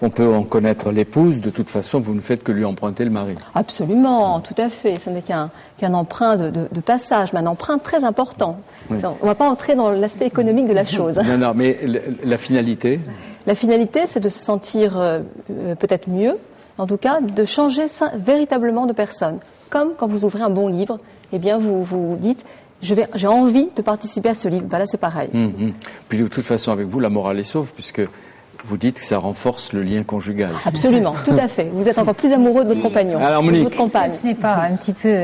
on peut en connaître l'épouse, de toute façon, vous ne faites que lui emprunter le mari. Absolument, tout à fait. Ce n'est qu'un emprunt de passage, mais un emprunt très important. Oui. On ne va pas entrer dans l'aspect économique de la chose. Non, mais la finalité? La finalité, c'est de se sentir peut-être mieux, en tout cas, de changer véritablement de personne. Comme quand vous ouvrez un bon livre, eh bien, vous dites... J'ai envie de participer à ce livre. Là, c'est pareil. Puis de toute façon, avec vous, la morale est sauve, puisque vous dites que ça renforce le lien conjugal. Absolument, tout à fait. Vous êtes encore plus amoureux de votre compagnon, de votre compagne. Ce n'est pas un petit peu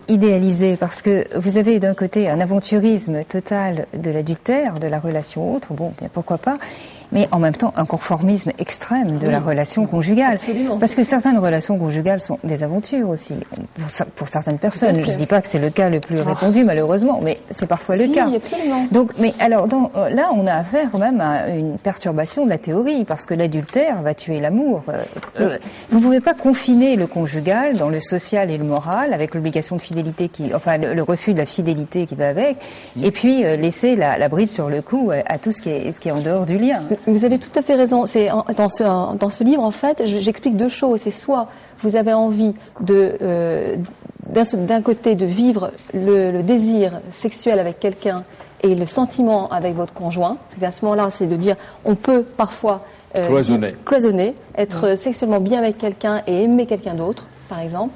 idéalisé, parce que vous avez d'un côté un aventurisme total de l'adultère, de la relation autre, bon, bien pourquoi pas, mais en même temps un conformisme extrême de la relation conjugale. Absolument. Parce que certaines relations conjugales sont des aventures aussi, pour certaines personnes. Je ne dis pas que c'est le cas le plus répandu, malheureusement, mais c'est parfois le cas. Oui, absolument. Donc, mais alors, là, on a affaire quand même à une perturbation de la théorie, parce que l'adultère va tuer l'amour. Vous ne pouvez pas confiner le conjugal dans le social et le moral, avec l'obligation de fidélité enfin, le refus de la fidélité qui va avec, et puis laisser la bride sur le cou à tout ce qui est en dehors du lien. Vous avez tout à fait raison. C'est dans ce livre, en fait, j'explique deux choses. C'est soit vous avez envie d'un côté de vivre le désir sexuel avec quelqu'un et le sentiment avec votre conjoint. À ce moment-là, c'est de dire on peut parfois cloisonner, être sexuellement bien avec quelqu'un et aimer quelqu'un d'autre, par exemple.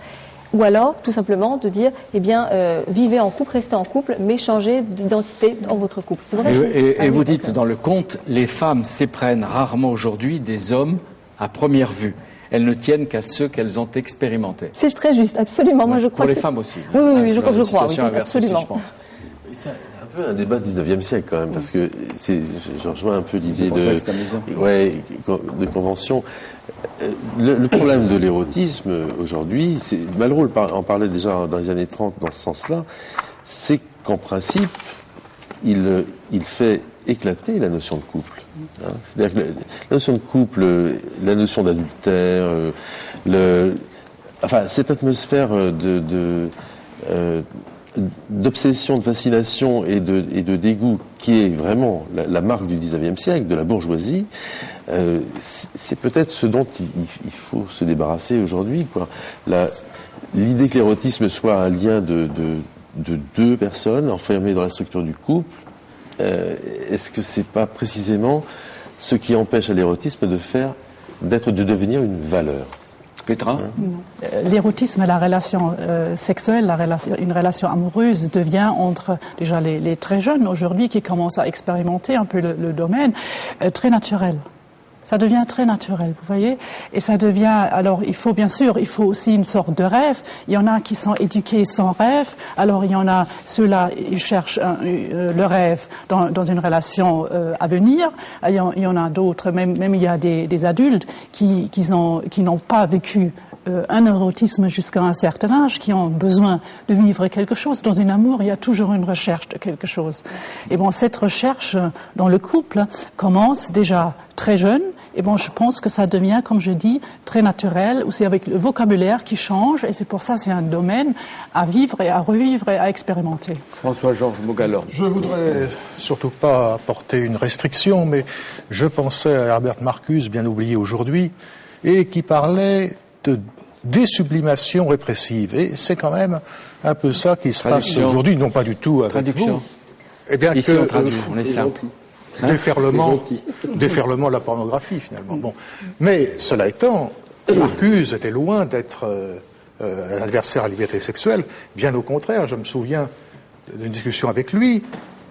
Ou alors, tout simplement, de dire, vivez en couple, restez en couple, mais changez d'identité dans votre couple. C'est pour ça et vous dites dans le conte, les femmes s'éprennent rarement aujourd'hui des hommes à première vue. Elles ne tiennent qu'à ceux qu'elles ont expérimentés. C'est très juste, absolument. Moi, je crois pour les femmes aussi. Oui, je crois, absolument. Aussi, je pense. C'est un peu un débat du 19e siècle quand même, parce que je rejoins un peu l'idée de convention. Le problème de l'érotisme aujourd'hui, Malraux en parlait déjà dans les années 30 dans ce sens-là, c'est qu'en principe, il fait éclater la notion de couple. Hein. C'est-à-dire que la notion de couple, la notion d'adultère, cette atmosphère d'obsession, de fascination et de dégoût qui est vraiment la marque du 19e siècle, de la bourgeoisie, c'est peut-être ce dont il faut se débarrasser aujourd'hui, quoi. L'idée que l'érotisme soit un lien de deux personnes enfermées dans la structure du couple, est-ce que c'est pas précisément ce qui empêche à l'érotisme de devenir une valeur? Petra? L'érotisme et la relation sexuelle, une relation amoureuse devient entre déjà les très jeunes aujourd'hui qui commencent à expérimenter un peu le domaine très naturel. Ça devient très naturel, vous voyez, et ça devient. Alors, il faut aussi une sorte de rêve. Il y en a qui sont éduqués sans rêve. Alors, il y en a ceux-là, ils cherchent le rêve dans une relation à venir. Il y en a d'autres, même il y a des adultes qui n'ont pas vécu un érotisme jusqu'à un certain âge, qui ont besoin de vivre quelque chose. Dans un amour, il y a toujours une recherche de quelque chose. Et bon, cette recherche dans le couple commence déjà très jeune. Et bon, je pense que ça devient, comme je dis, très naturel, aussi avec le vocabulaire qui change, et c'est pour ça que c'est un domaine à vivre et à revivre et à expérimenter. François-Georges Mogalor. Je voudrais surtout pas apporter une restriction, mais je pensais à Herbert Marcuse, bien oublié aujourd'hui, et qui parlait de désublimation répressive. Et c'est quand même un peu ça qui se passe aujourd'hui, non pas du tout avec vous. Eh bien, ici, on traduit, on est simple. Déferlement de la pornographie, finalement. Bon. Mais, cela étant, Marcuse était loin d'être un adversaire à la liberté sexuelle. Bien au contraire, je me souviens d'une discussion avec lui,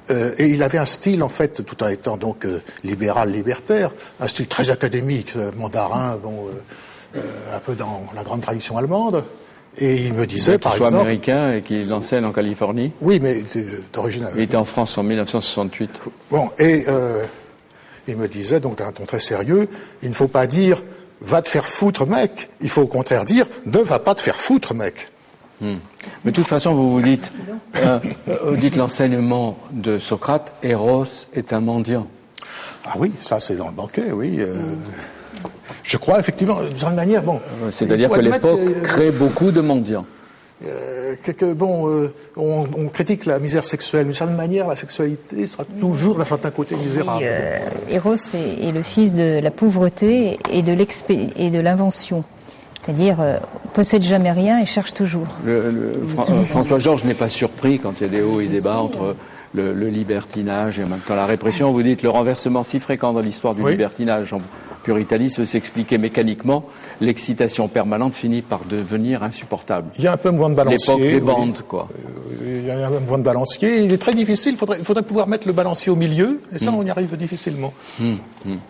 et il avait un style, en fait, tout en étant donc libéral, libertaire, un style très académique, mandarin, un peu dans la grande tradition allemande. Et il me disait, par exemple... Qu'il soit américain et qu'il enseigne en Californie. Oui, mais d'origine... Il était en France en 1968. Bon, et il me disait, donc d'un ton très sérieux, il ne faut pas dire « va te faire foutre, mec ». Il faut au contraire dire « ne va pas te faire foutre, mec ». Mais de toute façon, vous dites l'enseignement de Socrate, Eros est un mendiant. Ah oui, ça c'est dans le banquet, oui. Je crois effectivement, d'une certaine manière, bon. C'est-à-dire que l'époque crée beaucoup de mendiants. On critique la misère sexuelle, mais d'une certaine manière, la sexualité sera toujours d'un certain côté misérable. Eros est le fils de la pauvreté et de l'invention. C'est-à-dire, possède jamais rien et cherche toujours. François-Georges n'est pas surpris quand il y a des hauts et des bas entre le libertinage et en même temps la répression. Vous dites le renversement si fréquent dans l'histoire du libertinage en puritanisme s'expliquer mécaniquement, l'excitation permanente finit par devenir insupportable. Il y a un peu un mouvement de balancier. L'époque des bandes, quoi. Il y a un mouvement de balancier. Il est très difficile. Il faudrait pouvoir mettre le balancier au milieu, et ça, on y arrive difficilement.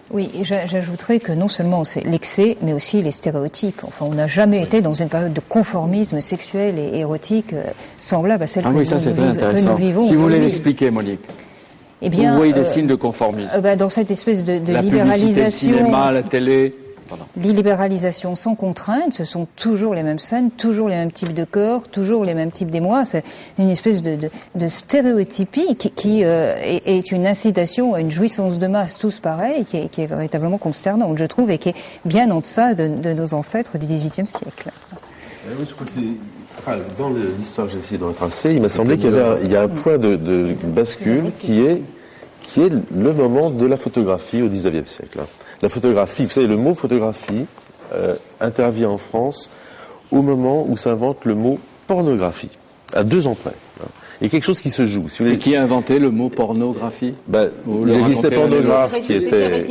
Oui, et j'ajouterais que non seulement c'est l'excès, mais aussi les stéréotypes. Enfin, on n'a jamais été dans une période de conformisme sexuel et érotique semblable à celle que ça, c'est très intéressant. nous vivons. Si vous voulez l'expliquer, Monique. eh bien, vous voyez des signes de conformisme. Dans cette espèce de la libéralisation, publicité, le cinéma, la télé. Libéralisation sans contrainte, ce sont toujours les mêmes scènes, toujours les mêmes types de corps, toujours les mêmes types d'émoi. C'est une espèce de stéréotypie qui est une incitation à une jouissance de masse, tous pareils, qui est véritablement consternante, je trouve, et qui est bien en deçà de nos ancêtres du XVIIIe siècle. Oui, je crois que dans l'histoire que j'ai essayé de retracer, il m'a semblé qu'il y a un point de bascule qui est le moment de la photographie au XIXe siècle. La photographie, vous savez, le mot photographie intervient en France au moment où s'invente le mot pornographie, à 2 ans près. Et quelque chose qui se joue. Si vous voulez. Et qui a inventé le mot pornographie? Il existait pornographe qui était.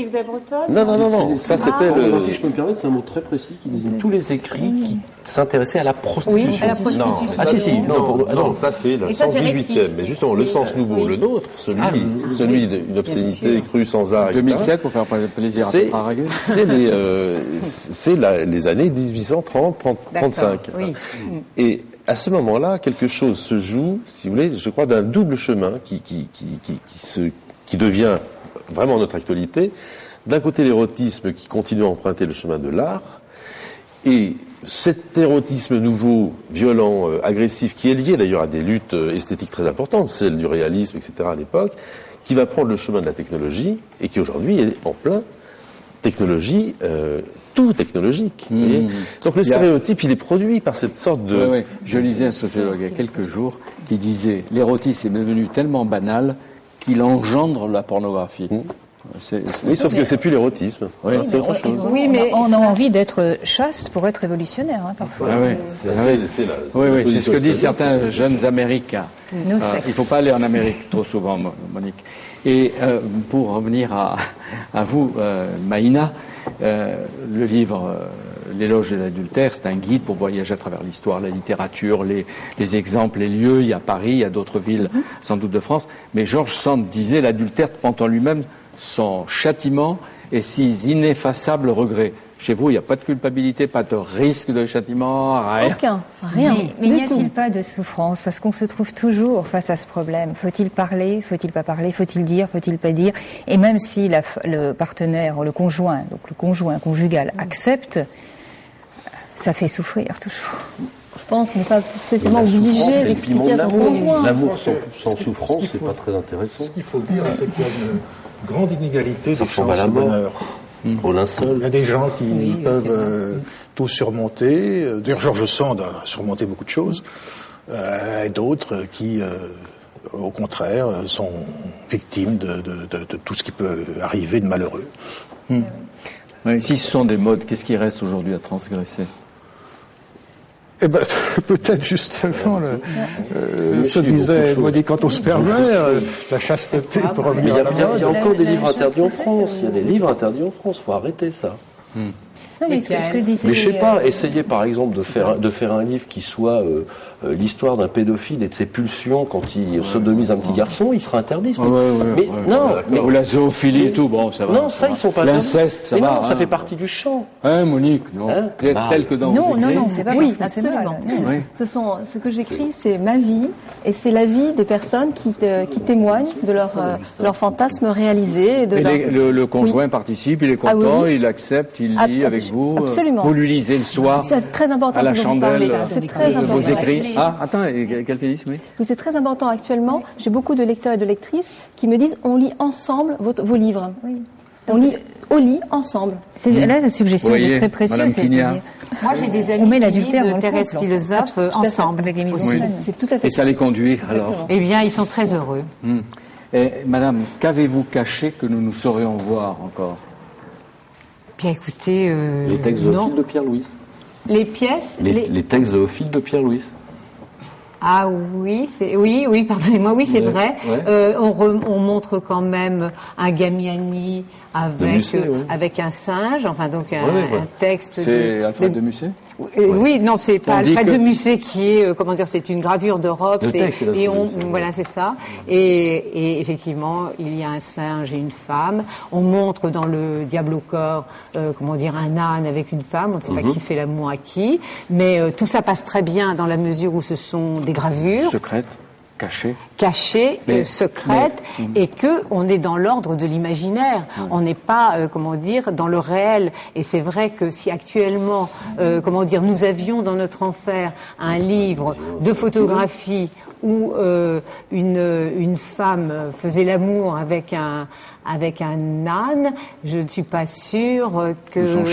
Non. Ça c'était le. Si je peux me permettre, c'est un mot très précis qui désigne tous les écrits qui s'intéressaient à la prostitution. Oui, à la prostitution. Non, ça c'est le sens 18e. Mais justement, le sens nouveau, le nôtre, celui d'une obscénité crue sans art, etc. 2007 pour faire plaisir à Raguel. C'est les années 1830, 35. Oui. Et à ce moment-là, quelque chose se joue, si vous voulez, je crois, d'un double chemin qui devient vraiment notre actualité. D'un côté, l'érotisme qui continue à emprunter le chemin de l'art, et cet érotisme nouveau, violent, agressif, qui est lié d'ailleurs à des luttes esthétiques très importantes, celle du réalisme, etc. à l'époque, qui va prendre le chemin de la technologie, et qui aujourd'hui est en plein technologie, tout technologique. Vous voyez. Donc le stéréotype, il est produit par cette sorte de... Oui. Je lisais un sociologue il y a quelques jours qui disait « L'érotisme est devenu tellement banal qu'il engendre la pornographie ». Oui, sauf que c'est plus l'érotisme. Oui, c'est autre chose. Oui, mais on a envie d'être chaste pour être révolutionnaire, parfois. C'est ce que disent certains jeunes Américains. Il ne faut pas aller en Amérique trop souvent, Monique. Et pour revenir à vous, Maïna, le livre L'éloge de l'adultère, c'est un guide pour voyager à travers l'histoire, la littérature, les exemples, les lieux. Il y a Paris, il y a d'autres villes, sans doute de France. Mais George Sand disait l'adultère porte en lui-même son châtiment et ses ineffaçables regrets. Chez vous, il n'y a pas de culpabilité, pas de risque de châtiment, rien. Rien. Mais n'y a-t-il pas de souffrance? Parce qu'on se trouve toujours face à ce problème. Faut-il parler? Faut-il pas parler? Faut-il dire? Faut-il pas dire? Et même si le partenaire, le conjoint conjugal accepte, ça fait souffrir toujours. Je pense qu'on n'est pas spécialement obligé d'expliquer à son conjoint. L'amour sans souffrance, c'est pas très intéressant. Ce qu'il faut dire, c'est qu'il y a une grande inégalité des chances de bonheur. Au linceul. Il y a des gens qui peuvent tout surmonter. D'ailleurs, George Sand a surmonté beaucoup de choses. Et d'autres qui, au contraire, sont victimes de tout ce qui peut arriver de malheureux. Oui, si ce sont des modes, qu'est-ce qui reste aujourd'hui à transgresser? Eh ben, peut-être justement, se disait Monique quand on se permet, la chasteté pour revenir à la mode. Il y a encore des livres interdits en France. Il y a des livres interdits en France. Faut arrêter ça. Non, mais ce que disait... Mais je sais pas, essayez par exemple de faire un livre qui soit l'histoire d'un pédophile et de ses pulsions quand il sodomise un petit garçon, il sera interdit. Ou la zoophilie et tout, bon, ça va. Non, ça, ils sont pas... L'inceste, ça va. Non, ça fait partie du champ. Monique, non. Tel que dans vos écrits. Non, c'est pas Oui, parce que c'est absolument. mal. Ce que j'écris, c'est ma vie, et c'est la vie des personnes qui témoignent de leur fantasme réalisé. Le conjoint participe, il est content, il accepte, il lit avec vous. Absolument. Vous lui lisez le soir. C'est très important. À la chandelle c'est très de important. vos écrits. Attends, quel pénis, oui. Oui, c'est très important actuellement. J'ai beaucoup de lecteurs et de lectrices qui me disent on lit ensemble vos livres. Oui. On lit au lit ensemble. Là, la suggestion est très précieuse. Moi, j'ai des amis qui lisent Thérèse Philosophe ensemble. Avec les C'est tout à fait. Et ça les conduit, alors? Eh bien, ils sont très heureux. Et, madame, qu'avez-vous caché que nous nous saurions voir encore? Bien, écoutez... les textes zoophiles de Pierre-Louis. Les pièces... Les textes zoophiles de Pierre-Louis. Ah oui, oui, pardonnez-moi, oui, c'est vrai. Ouais. On montre quand même un Gamiani avec un singe, enfin donc un texte. C'est Alfred de Musset. Oui, non, c'est pas Alfred de Musset qui est, comment dire, c'est une gravure d'Europe. Voilà, c'est ça. Et effectivement, il y a un singe et une femme. On montre dans le Diable au corps, comment dire, un âne avec une femme. On ne sait pas qui fait l'amour à qui, mais tout ça passe très bien dans la mesure où ce sont des gravures secrètes. cachée, secrète, et que on est dans l'ordre de l'imaginaire. On n'est pas, dans le réel. Et c'est vrai que si actuellement, nous avions dans notre enfer un livre de photographie où une femme faisait l'amour avec un âne, je ne suis pas sûre que...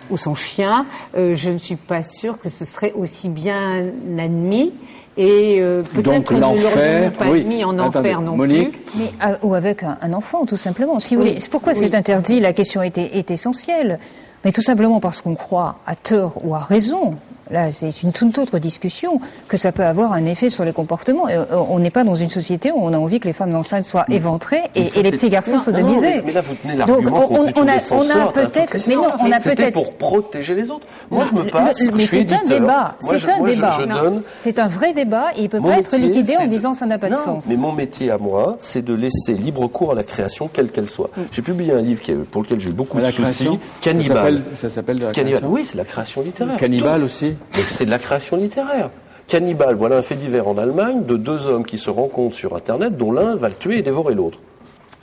Ou son chien, je ne suis pas sûre que ce serait aussi bien admis. Et peut-être que nous l'aurions pas mis en enfer non Monique. plus. Mais, ou avec un enfant, tout simplement. Si vous voulez, c'est pourquoi c'est interdit, la question est essentielle. Mais tout simplement parce qu'on croit, à tort ou à raison, là c'est une toute autre discussion, que ça peut avoir un effet sur les comportements. Et on n'est pas dans une société où on a envie que les femmes enceintes soient éventrées et les petits garçons sodomisés. Mais là vous tenez l'argument on a peut-être, mais non, on a peut-être. C'était pour protéger les autres. Moi je me passe, je suis éditeur. C'est un débat. Je donne. C'est un vrai débat et il peut pas être liquidé en disant ça n'a pas de sens. Mais mon métier à moi, c'est de laisser libre cours à la création, quelle qu'elle soit. J'ai publié un livre pour lequel j'ai eu beaucoup de soucis. Cannibale. Ça s'appelle de la création. Oui, c'est la création littéraire. Cannibale aussi. Mais c'est de la création littéraire. Cannibale, voilà un fait divers en Allemagne de 2 hommes qui se rencontrent sur Internet, dont l'un va le tuer et dévorer l'autre.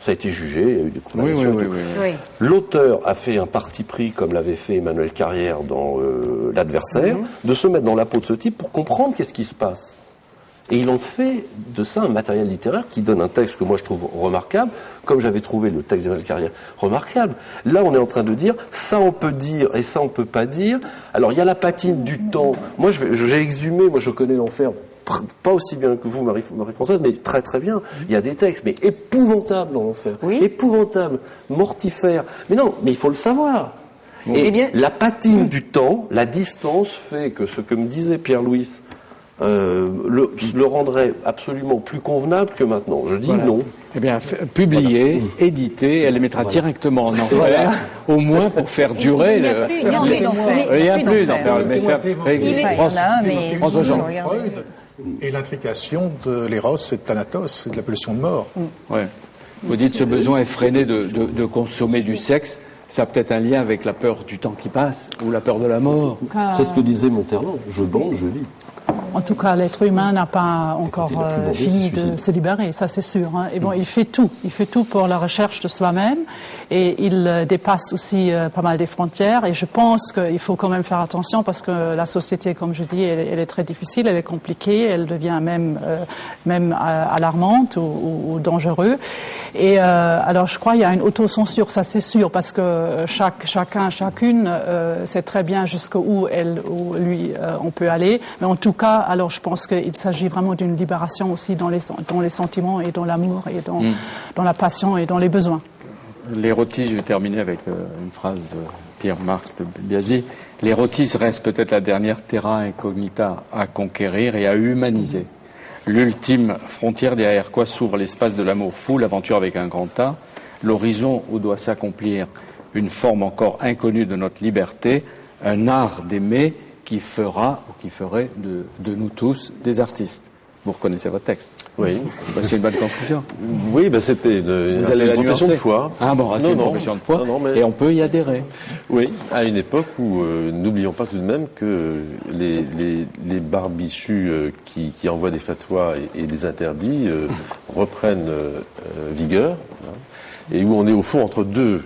Ça a été jugé, il y a eu des condamnations. Oui. L'auteur a fait un parti pris, comme l'avait fait Emmanuel Carrière dans L'Adversaire, de se mettre dans la peau de ce type pour comprendre qu'est-ce qui se passe. Et il en fait de ça un matériel littéraire qui donne un texte que moi je trouve remarquable, comme j'avais trouvé le texte d'Emmanuel Carrière remarquable. Là, on est en train de dire, ça on peut dire et ça on peut pas dire. Alors, il y a la patine du temps. Moi, j'ai exhumé, moi je connais l'enfer, pas aussi bien que vous, Marie-Françoise, mais très très bien. Il y a des textes, mais épouvantables dans l'enfer. Oui. Épouvantables, mortifères. Mais non, mais il faut le savoir. Et la patine du temps, la distance fait que ce que me disait Pierre-Louis le rendrait absolument plus convenable que maintenant. Je dis non. Eh bien, publier, éditer, elle les mettra directement en enfer, au moins pour faire durer Il n'y a plus d'enfer. Il n'y a plus d'enfer. Il y en a un, mais Freud et l'intrication de l'éros et de Thanatos, et de la pulsion de mort. Ouais. Vous dites ce besoin effréné de consommer du sexe. Ça a peut-être un lien avec la peur du temps qui passe ou la peur de la mort. C'est ce que disait Monterland. Je bande, je vis. En tout cas, l'être humain n'a pas encore fini de se libérer, ça c'est sûr. Hein. Et bon, il fait tout pour la recherche de soi-même, et il dépasse aussi pas mal des frontières. Et je pense qu'il faut quand même faire attention parce que la société, comme je dis, elle est très difficile, elle est compliquée, elle devient même alarmante ou dangereuse. Et alors, je crois qu'il y a une autocensure, ça c'est sûr, parce que chacune sait très bien jusqu'où lui on peut aller, mais en tout cas, alors je pense qu'il s'agit vraiment d'une libération aussi dans les sentiments et dans l'amour et dans la passion et dans les besoins. L'érotisme, je vais terminer avec une phrase de Pierre-Marc de Biasi. L'érotisme reste peut-être la dernière terra incognita à conquérir et à humaniser. L'ultime frontière derrière quoi s'ouvre l'espace de l'amour fou, l'aventure avec un grand A, l'horizon où doit s'accomplir une forme encore inconnue de notre liberté, un art d'aimer qui ferait de nous tous des artistes. Vous reconnaissez votre texte? Oui. C'est une bonne conclusion. Oui, c'était une profession de foi. Ah bon, c'est une profession de foi. Et on peut y adhérer. Oui, à une époque où, n'oublions pas tout de même que les barbichus qui envoient des fatwas et des interdits reprennent vigueur, hein, et où on est au fond entre deux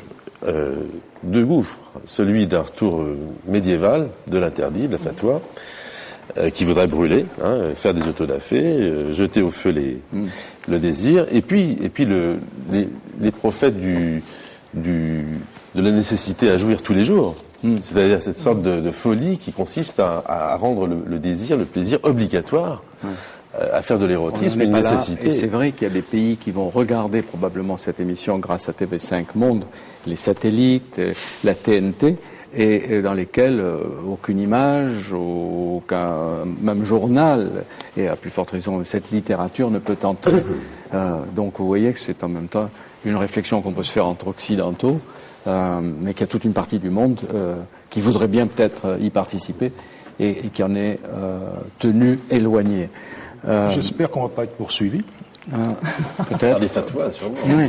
gouffres, celui d'un retour médiéval de l'interdit, de la fatwa, qui voudrait brûler, faire des autodafés, jeter au feu le désir, et puis les prophètes de la nécessité à jouir tous les jours, c'est-à-dire cette sorte de folie qui consiste à rendre le désir, le plaisir obligatoire, à faire de l'érotisme une nécessité. Et c'est vrai qu'il y a des pays qui vont regarder probablement cette émission grâce à TV5 Monde, les satellites, la TNT, et dans lesquels aucune image, aucun même journal, et à plus forte raison cette littérature ne peut entrer. Donc vous voyez que c'est en même temps une réflexion qu'on peut se faire entre occidentaux, mais qu'il y a toute une partie du monde qui voudrait bien peut-être y participer et qui en est tenu éloigné. J'espère qu'on ne va pas être poursuivi. Peut-être. Des fatwas, sûrement. Oui.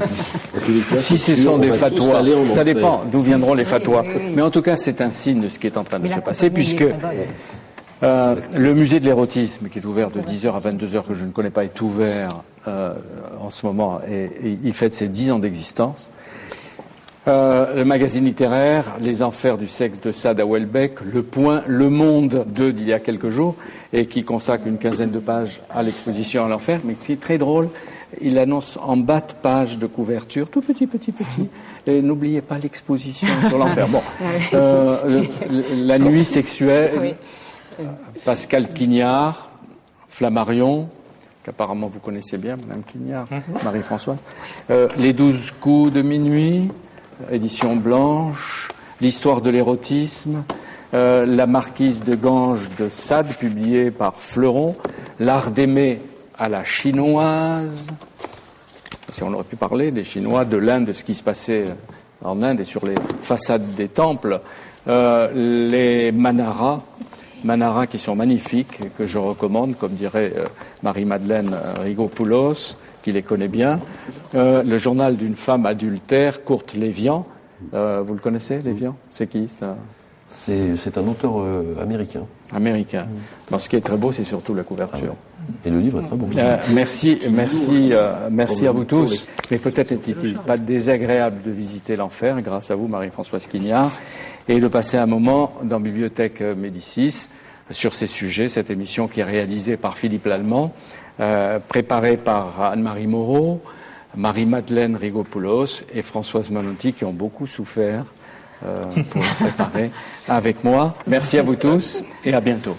Si ce sont des fatwas, ça dépend d'où viendront les fatwas. Mais en tout cas, c'est un signe de ce qui est en train de se passer, puisque Le musée de l'érotisme, qui est ouvert de 10h à 22h, que je ne connais pas, est ouvert en ce moment, et il fête ses 10 ans d'existence. Le magazine littéraire, Les Enfers du sexe de Sade à Welbeck, Le Point, Le Monde d'il y a quelques jours, et qui consacre une quinzaine de pages à l'exposition à l'enfer, mais qui est très drôle. Il annonce en bas de page de couverture, tout petit, et n'oubliez pas l'exposition sur l'enfer. Bon, la nuit sexuelle, Pascal Quignard, Flammarion, qu'apparemment vous connaissez bien, Madame Quignard, Marie-Françoise, Les 12 coups de minuit, édition blanche, L'histoire de l'érotisme, La marquise de Ganges de Sade, publiée par Fleuron, L'art d'aimer à la chinoise. Si on aurait pu parler des Chinois, de l'Inde, de ce qui se passait en Inde et sur les façades des temples, les Manaras qui sont magnifiques et que je recommande, comme dirait Marie-Madeleine Rigopoulos, qui les connaît bien. Le journal d'une femme adultère, Kurt Lévian. Vous le connaissez, Lévian? C'est qui ça? C'est un auteur américain. Bon, ce qui est très beau, c'est surtout la couverture. Et le livre est très beau. Merci à vous tous. Mais peut-être n'est-il pas désagréable de visiter l'enfer, grâce à vous, Marie-Françoise Quignard, et de passer un moment dans Bibliothèque Médicis sur ces sujets, cette émission qui est réalisée par Philippe Lallemand, préparée par Anne-Marie Moreau, Marie-Madeleine Rigopoulos et Françoise Manotti, qui ont beaucoup souffert pour le préparer avec moi. Merci à vous tous et à bientôt.